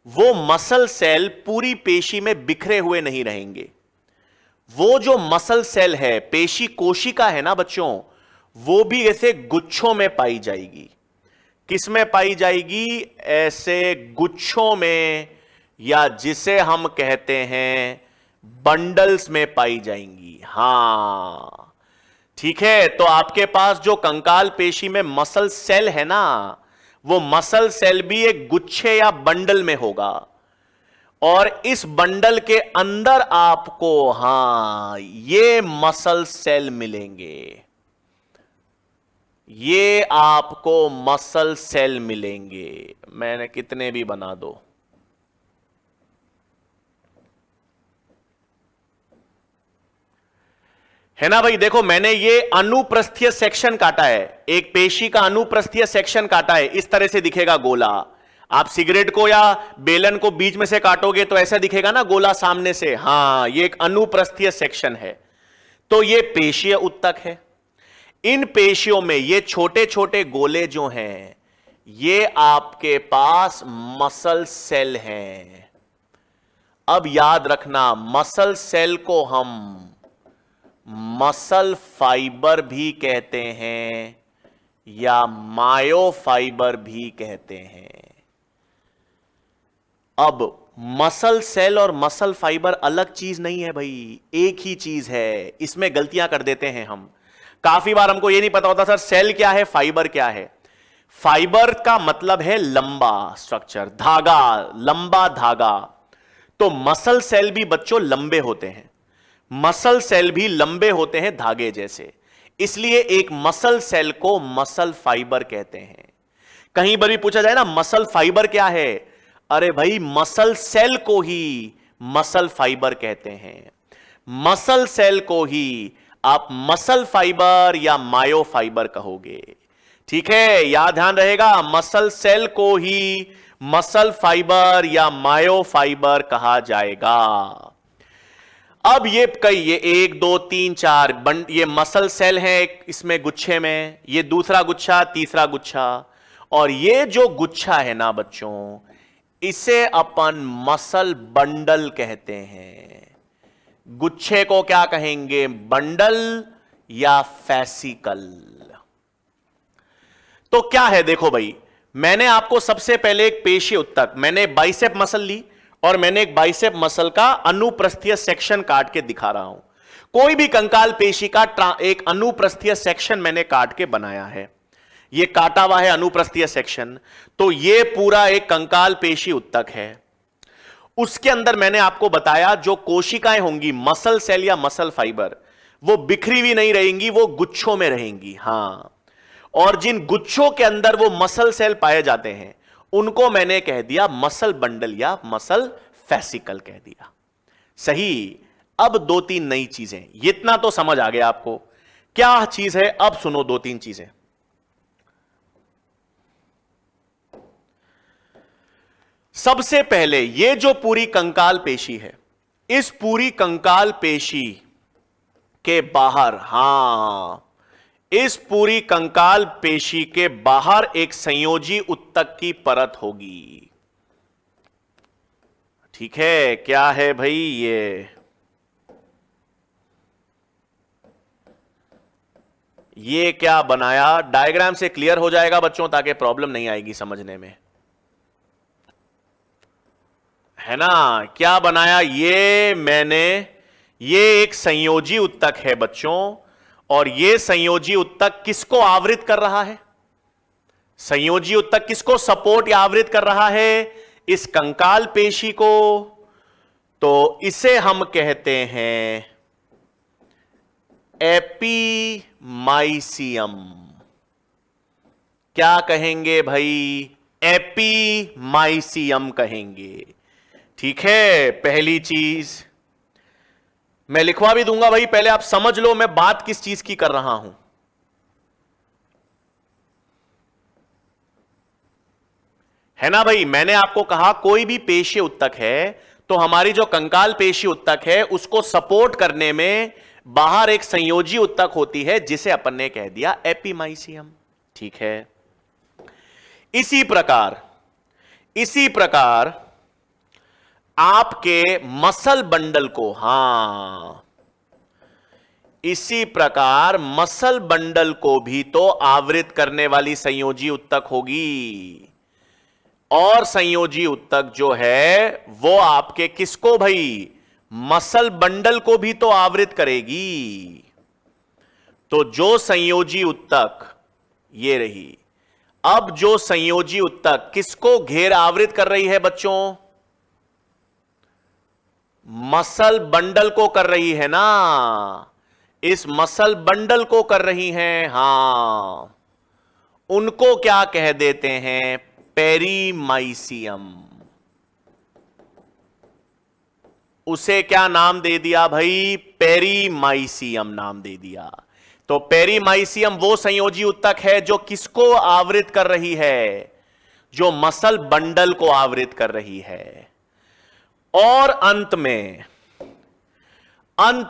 वो मसल सेल पूरी पेशी में बिखरे हुए नहीं रहेंगे। वो जो मसल सेल है, पेशी कोशिका है ना बच्चों, वो भी ऐसे गुच्छों में पाई जाएगी। किस में पाई जाएगी? ऐसे गुच्छों में, या जिसे हम कहते हैं बंडल्स में पाई जाएंगी। हां, ठीक है। तो आपके पास जो कंकाल पेशी में मसल सेल है ना, वो मसल सेल भी एक गुच्छे या बंडल में होगा, और इस बंडल के अंदर आपको, हां, ये मसल सेल मिलेंगे। ये आपको मसल सेल मिलेंगे। मैंने कितने भी बना दो, है ना भाई। देखो, मैंने ये अनुप्रस्थीय सेक्शन काटा है, एक पेशी का अनुप्रस्थीय सेक्शन काटा है। इस तरह से दिखेगा गोला। आप सिगरेट को या बेलन को बीच में से काटोगे तो ऐसा दिखेगा ना गोला सामने से। हां, ये एक अनुप्रस्थीय सेक्शन है। तो ये पेशीय उत्तक है। इन पेशियों में ये छोटे छोटे गोले जो हैं, ये आपके पास मसल सेल हैं। अब याद रखना, मसल सेल को हम मसल फाइबर भी कहते हैं या मायोफाइबर भी कहते हैं। अब मसल सेल और मसल फाइबर अलग चीज नहीं है भाई, एक ही चीज है। इसमें गलतियां कर देते हैं हम। काफी बार हमको यह नहीं पता होता, सर सेल क्या है, फाइबर क्या है। फाइबर का मतलब है लंबा स्ट्रक्चर, धागा, लंबा धागा। तो मसल सेल भी बच्चों लंबे होते हैं, मसल सेल भी लंबे होते हैं धागे जैसे, इसलिए एक मसल सेल को मसल फाइबर कहते हैं। कहीं पर भी पूछा जाए ना मसल फाइबर क्या है, अरे भाई मसल सेल को ही मसल फाइबर कहते हैं। मसल सेल को ही आप मसल फाइबर या मायो फाइबर कहोगे। ठीक है, याद ध्यान रहेगा, मसल सेल को ही मसल फाइबर या मायो फाइबर कहा जाएगा। अब ये कई, ये 1 2 3 4 ये मसल सेल है इसमें गुच्छे में, ये दूसरा गुच्छा, तीसरा गुच्छा, और ये जो गुच्छा है ना बच्चों, इसे अपन मसल बंडल कहते हैं। गुच्छे को क्या कहेंगे? बंडल या फैसिकल। तो क्या है देखो भाई, मैंने आपको सबसे पहले एक पेशी उत्तक, मैंने बाइसेप मसल ली और मैंने एक बाइसेप मसल का अनुप्रस्थीय सेक्शन काट के दिखा रहा हूं। कोई भी कंकाल पेशी का एक अनुप्रस्थीय सेक्शन मैंने काट के बनाया है, ये काटा हुआ है अनुप्रस्थीय सेक्शन। तो ये पूरा एक कंकाल पेशी उत्तक है। उसके अंदर मैंने आपको बताया जो कोशिकाएं होंगी, मसल सेल या मसल फाइबर, वो बिखरी हुई नहीं रहेंगी, वो गुच्छों में रहेंगी। हां, और जिन गुच्छों के अंदर वो मसल सेल पाए जाते हैं उनको मैंने कह दिया मसल बंडल या मसल फैसिकल कह दिया। सही। अब 2-3 नई चीजें, इतना तो समझ आ गया आपको क्या चीज है। अब सुनो 2-3 चीजें। सबसे पहले ये जो पूरी कंकाल पेशी है, इस पूरी कंकाल पेशी के बाहर, हां, इस पूरी कंकाल पेशी के बाहर एक संयोजी उत्तक की परत होगी। ठीक है, क्या है भाई? ये क्या बनाया, डायग्राम से क्लियर हो जाएगा बच्चों, ताकि प्रॉब्लम नहीं आएगी समझने में, है ना। क्या बनाया ये मैंने? ये एक संयोजी उत्तक है बच्चों, और यह संयोजी उत्तक किसको आवृत कर रहा है? संयोजी उत्तक किसको सपोर्ट या आवृत कर रहा है? इस कंकाल पेशी को। तो इसे हम कहते हैं एपीमाइसियम। क्या कहेंगे भाई? एपीमाइसियम कहेंगे। ठीक है, पहली चीज मैं लिखवा भी दूंगा भाई, पहले आप समझ लो मैं बात किस चीज की कर रहा हूं। है ना भाई, मैंने आपको कहा कोई भी पेशीय उत्तक है तो हमारी जो कंकाल पेशी उत्तक है उसको सपोर्ट करने में बाहर एक संयोजी उत्तक होती है जिसे अपन ने कह दिया एपीमाइसियम। ठीक है, इसी प्रकार आपके मसल बंडल को, इसी प्रकार मसल बंडल को भी तो आवृत करने वाली संयोजी उत्तक होगी, और संयोजी उत्तक जो है वो आपके किसको भाई, मसल बंडल को भी तो आवृत करेगी। तो जो संयोजी उत्तक ये रही, अब जो संयोजी उत्तक किसको घेर आवृत कर रही है बच्चों, मसल बंडल को कर रही है ना, इस मसल बंडल को कर रही हैं, उनको क्या कह देते हैं, पेरीमाइसियम। उसे क्या नाम दे दिया भाई, पेरीमाइसियम नाम दे दिया। तो पेरीमाइसियम वो संयोजी उत्तक है जो किसको आवृत कर रही है, जो मसल बंडल को आवृत कर रही है। और अंत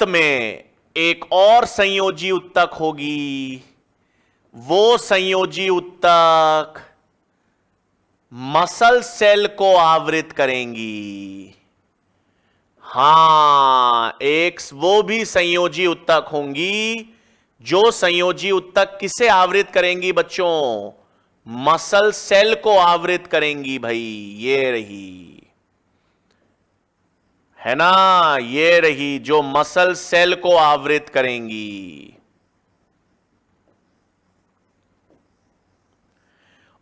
में एक और संयोजी उत्तक होगी, वो संयोजी उत्तक मसल सेल को आवृत करेंगी। एक वो भी संयोजी उत्तक होंगी जो संयोजी उत्तक किसे आवृत करेंगी बच्चों, मसल सेल को आवृत करेंगी भाई। ये रही, है ना, ये रही जो मसल सेल को आवृत करेंगी।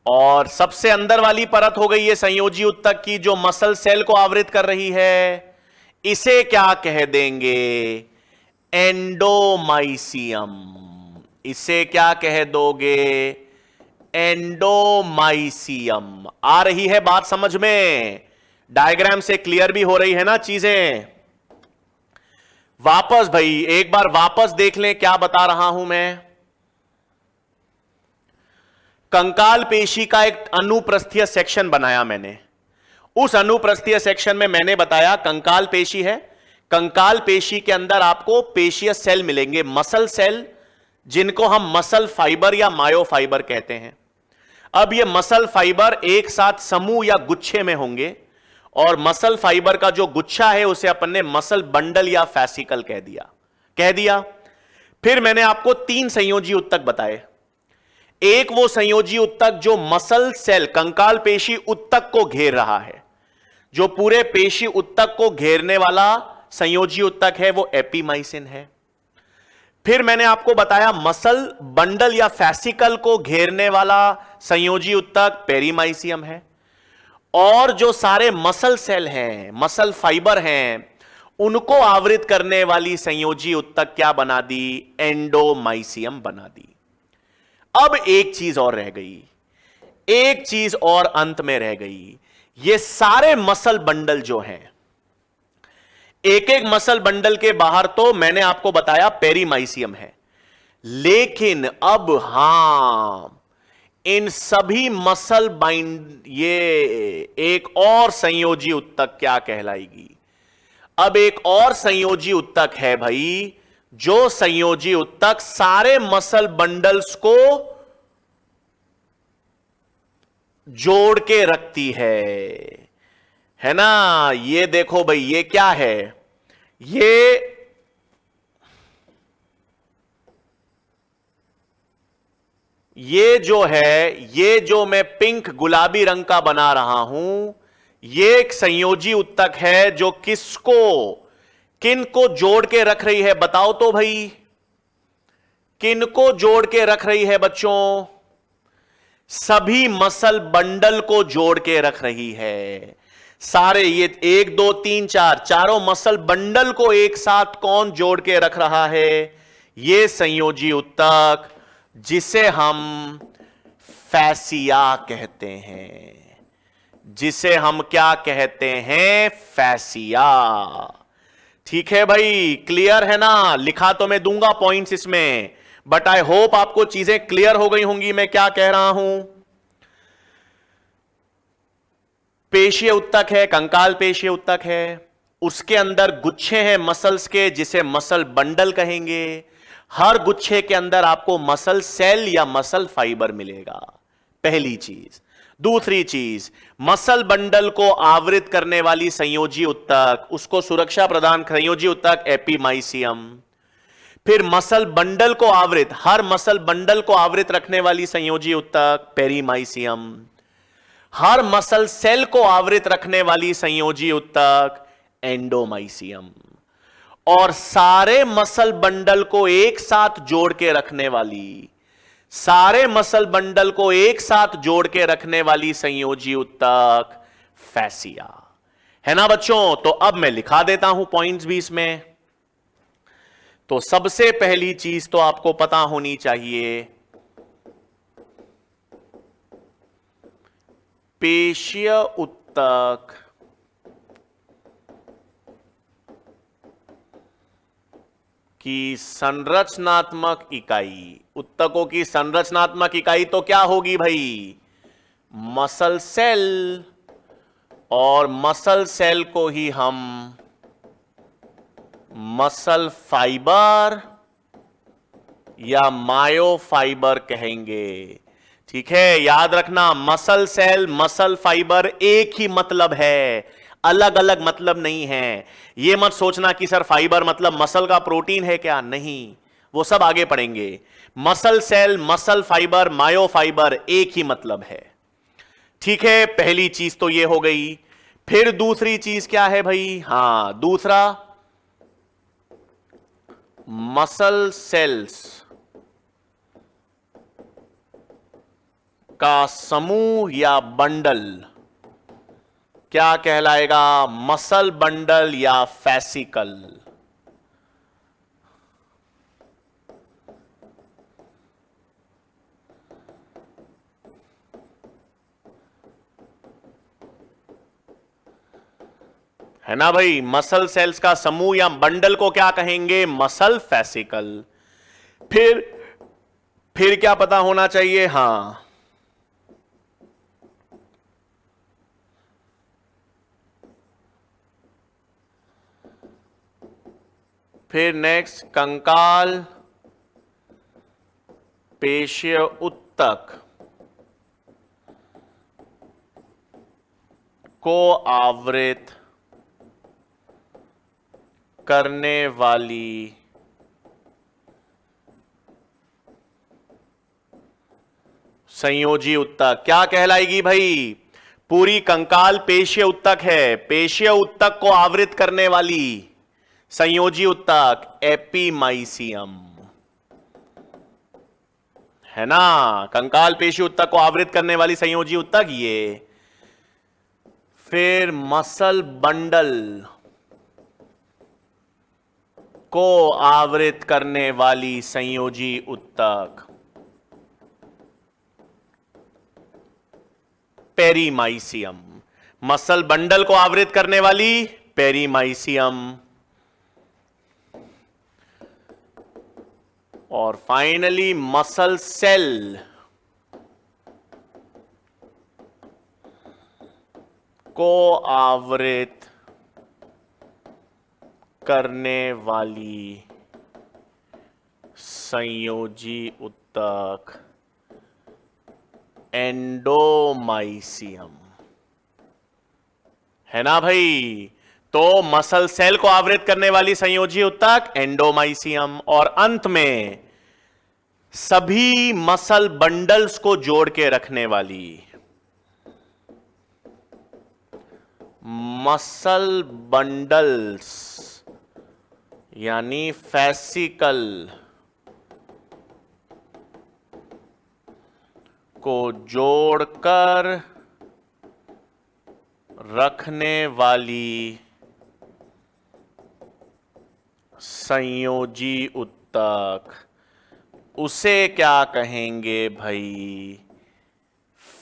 और सबसे अंदर वाली परत हो गई ये संयोजी उत्तक की जो मसल सेल को आवृत कर रही है, इसे क्या कह देंगे, एंडोमाइसियम। इसे क्या कह दोगे, एंडोमाइसियम। आ रही है बात समझ में, डायग्राम से क्लियर भी हो रही है ना चीजें। वापस भाई एक बार वापस देख लें क्या बता रहा हूं मैं। कंकाल पेशी का एक अनुप्रस्थीय सेक्शन बनाया मैंने। उस अनुप्रस्थीय सेक्शन में मैंने बताया कंकाल पेशी है, कंकाल पेशी के अंदर आपको पेशीय सेल मिलेंगे, मसल सेल, जिनको हम मसल फाइबर या मायोफाइबर कहते हैं। अब ये मसल फाइबर एक साथ समूह या गुच्छे में होंगे, और मसल फाइबर का जो गुच्छा है उसे अपन ने मसल बंडल या फैसिकल कह दिया। फिर मैंने आपको 3 संयोजी उत्तक बताए। एक वो संयोजी उत्तक जो मसल सेल कंकाल पेशी उत्तक को घेर रहा है, जो पूरे पेशी उत्तक को घेरने वाला संयोजी उत्तक है वो एपीमाइसिन है। फिर मैंने आपको बताया मसल बंडल या फैसिकल को घेरने वाला संयोजी उत्तक पेरीमाइसियम है। और जो सारे मसल सेल हैं, मसल फाइबर हैं, उनको आवृत करने वाली संयोजी उत्तक क्या बना दी, एंडोमाइसियम बना दी। अब एक चीज और रह गई, एक चीज और अंत में रह गई। ये सारे मसल बंडल जो हैं, एक एक मसल बंडल के बाहर तो मैंने आपको बताया पेरीमाइसियम है, लेकिन अब इन सभी मसल बाइंड, ये एक और संयोजी उत्तक क्या कहलाएगी। अब एक और संयोजी उत्तक है भाई, जो संयोजी उत्तक सारे मसल बंडल्स को जोड़ के रखती है ना। ये देखो भाई, ये क्या है, ये जो है, ये जो मैं पिंक गुलाबी रंग का बना रहा हूं, ये एक संयोजी उत्तक है जो किनको जोड़ के रख रही है, बताओ तो भाई, किनको जोड़ के रख रही है बच्चों, सभी मसल बंडल को जोड़ के रख रही है। सारे ये 1 2 3 4 चारों मसल बंडल को एक साथ कौन जोड़ के रख रहा है, ये संयोजी उत्तक, जिसे हम फैसिया कहते हैं, जिसे हम क्या कहते हैं, फैसिया। ठीक है भाई, क्लियर है ना? लिखा तो मैं दूंगा पॉइंट्स इसमें, बट आई होप आपको चीजें क्लियर हो गई होंगी मैं क्या कह रहा हूं। पेशीय उत्तक है, कंकाल पेशीय उत्तक है, उसके अंदर गुच्छे हैं मसल्स के, जिसे मसल बंडल कहेंगे। हर गुच्छे के अंदर आपको मसल सेल या मसल फाइबर मिलेगा, पहली चीज। दूसरी चीज, मसल बंडल को आवृत करने वाली संयोजी उत्तक, उसको सुरक्षा प्रदान, संयोजी उत्तक एपीमाइसियम। फिर मसल बंडल को आवृत, हर मसल बंडल को आवृत रखने वाली संयोजी उत्तक पेरीमाइसियम। हर मसल सेल को आवृत रखने वाली संयोजी उत्तक एंडोमाइसियम। और सारे मसल बंडल को एक साथ जोड़ के रखने वाली, सारे मसल बंडल को एक साथ जोड़ के रखने वाली संयोजी उत्तक फैसिया, है ना बच्चों? तो अब मैं लिखा देता हूं पॉइंट्स भी इसमें। तो सबसे पहली चीज तो आपको पता होनी चाहिए, पेशीय उत्तक की संरचनात्मक इकाई, उत्तकों की संरचनात्मक इकाई तो क्या होगी भाई? Muscle cell. और मसल सेल को ही हम मसल फाइबर या मायोफाइबर कहेंगे। ठीक है, याद रखना, मसल सेल, मसल फाइबर एक ही मतलब है, अलग अलग मतलब नहीं है। यह मत सोचना कि सर फाइबर मतलब मसल का प्रोटीन है क्या, नहीं, वो सब आगे पढ़ेंगे। Muscle cell, muscle fibre, myofibre एक ही मतलब है। ठीक है, पहली चीज तो ये हो गई। फिर दूसरी चीज क्या है भाई? हां, दूसरा, मसल सेल्स का समूह या बंडल क्या कहलाएगा? मसल बंडल या फैसिकल। है ना भाई? मसल सेल्स का समूह या बंडल को क्या कहेंगे? Muscle fascicle. फिर क्या पता होना चाहिए? हां, फिर नेक्स्ट, कंकाल पेशीय उत्तक को आवृत करने वाली संयोजी उत्तक क्या कहलाएगी भाई? पूरी कंकाल पेशीय उत्तक है, पेशीय उत्तक को आवृत करने वाली संयोजी उत्तक एपीमाइसियम, है ना? कंकाल पेशी उत्तक को आवृत करने वाली संयोजी उत्तक ये। फिर मसल बंडल को आवृत करने वाली संयोजी उत्तक पेरीमाइसियम। मसल बंडल को आवृत करने वाली पेरीमाइसियम। और फाइनली मसल सेल को आवृत करने वाली संयोजी उत्तक एंडोमाइसियम, है ना भाई? तो मसल सेल को आवृत करने वाली संयोजी उत्तक एंडोमाइसियम, और अंत में सभी मसल बंडल्स को जोड़ के रखने वाली मसल बंडल्स यानी फैसिकल को जोड़कर रखने वाली संयोजी उत्तक, उसे क्या कहेंगे भाई?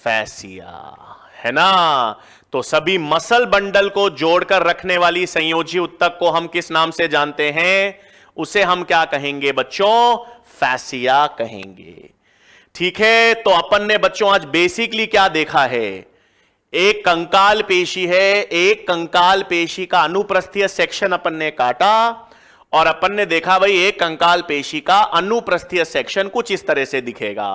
फैसिया, है ना। तो सभी मसल बंडल को जोड़कर रखने वाली संयोजी ऊतक को हम किस नाम से जानते हैं? उसे हम क्या कहेंगे बच्चों? फैसिया कहेंगे। ठीक है, तो अपन ने बच्चों आज बेसिकली क्या देखा है? एक कंकाल पेशी है, एक कंकाल पेशी का अनुप्रस्थीय सेक्शन अपन ने काटा और अपन ने देखा भाई एक कंकाल पेशी का अनुप्रस्थीय सेक्शन कुछ इस तरह से दिखेगा।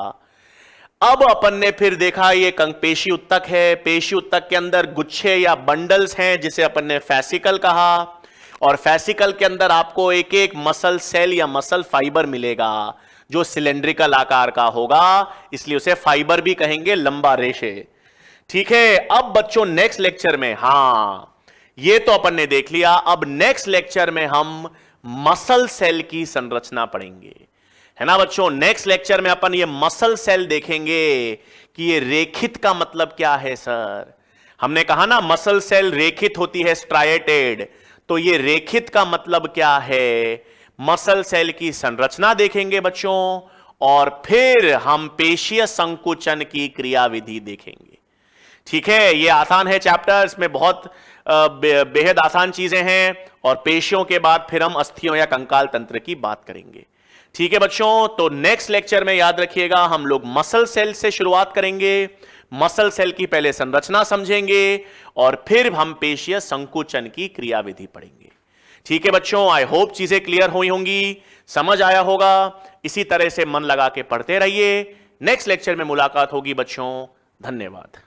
अब अपन ने फिर देखा ये पेशी उत्तक है, पेशी उत्तक के अंदर गुच्छे या बंडल्स हैं जिसे अपन ने फैसिकल कहा, और फैसिकल के अंदर आपको एक एक मसल सेल या मसल फाइबर मिलेगा जो सिलेंड्रिकल आकार का होगा, इसलिए उसे फाइबर भी कहेंगे, लंबा रेशे। ठीक है, अब बच्चों नेक्स्ट लेक्चर में, हां ये तो अपन ने देख लिया, अब नेक्स्ट लेक्चर में हम मसल सेल की संरचना पढ़ेंगे, है ना बच्चों। नेक्स्ट लेक्चर में अपन ये मसल सेल देखेंगे कि ये रेखित का मतलब क्या है सर। हमने कहा ना मसल सेल रेखित होती है, स्ट्राइएटेड, तो ये रेखित का मतलब क्या है? मसल सेल की संरचना देखेंगे बच्चों, और फिर हम पेशीय संकुचन की क्रियाविधि देखेंगे। ठीक है, ये आसान है चैप्टर, इसमें बहुत बेहद आसान चीजें हैं, और पेशियों के बाद फिर हम अस्थियों या कंकाल तंत्र की बात करेंगे। ठीक है बच्चों, तो नेक्स्ट लेक्चर में याद रखिएगा हम लोग मसल सेल से शुरुआत करेंगे, मसल सेल की पहले संरचना समझेंगे और फिर हम पेशीय संकुचन की क्रियाविधि पढ़ेंगे। ठीक है बच्चों, आई होप चीजें क्लियर हुई होंगी, समझ आया होगा। इसी तरह से मन लगा के पढ़ते रहिए। नेक्स्ट लेक्चर में मुलाकात होगी बच्चों, धन्यवाद।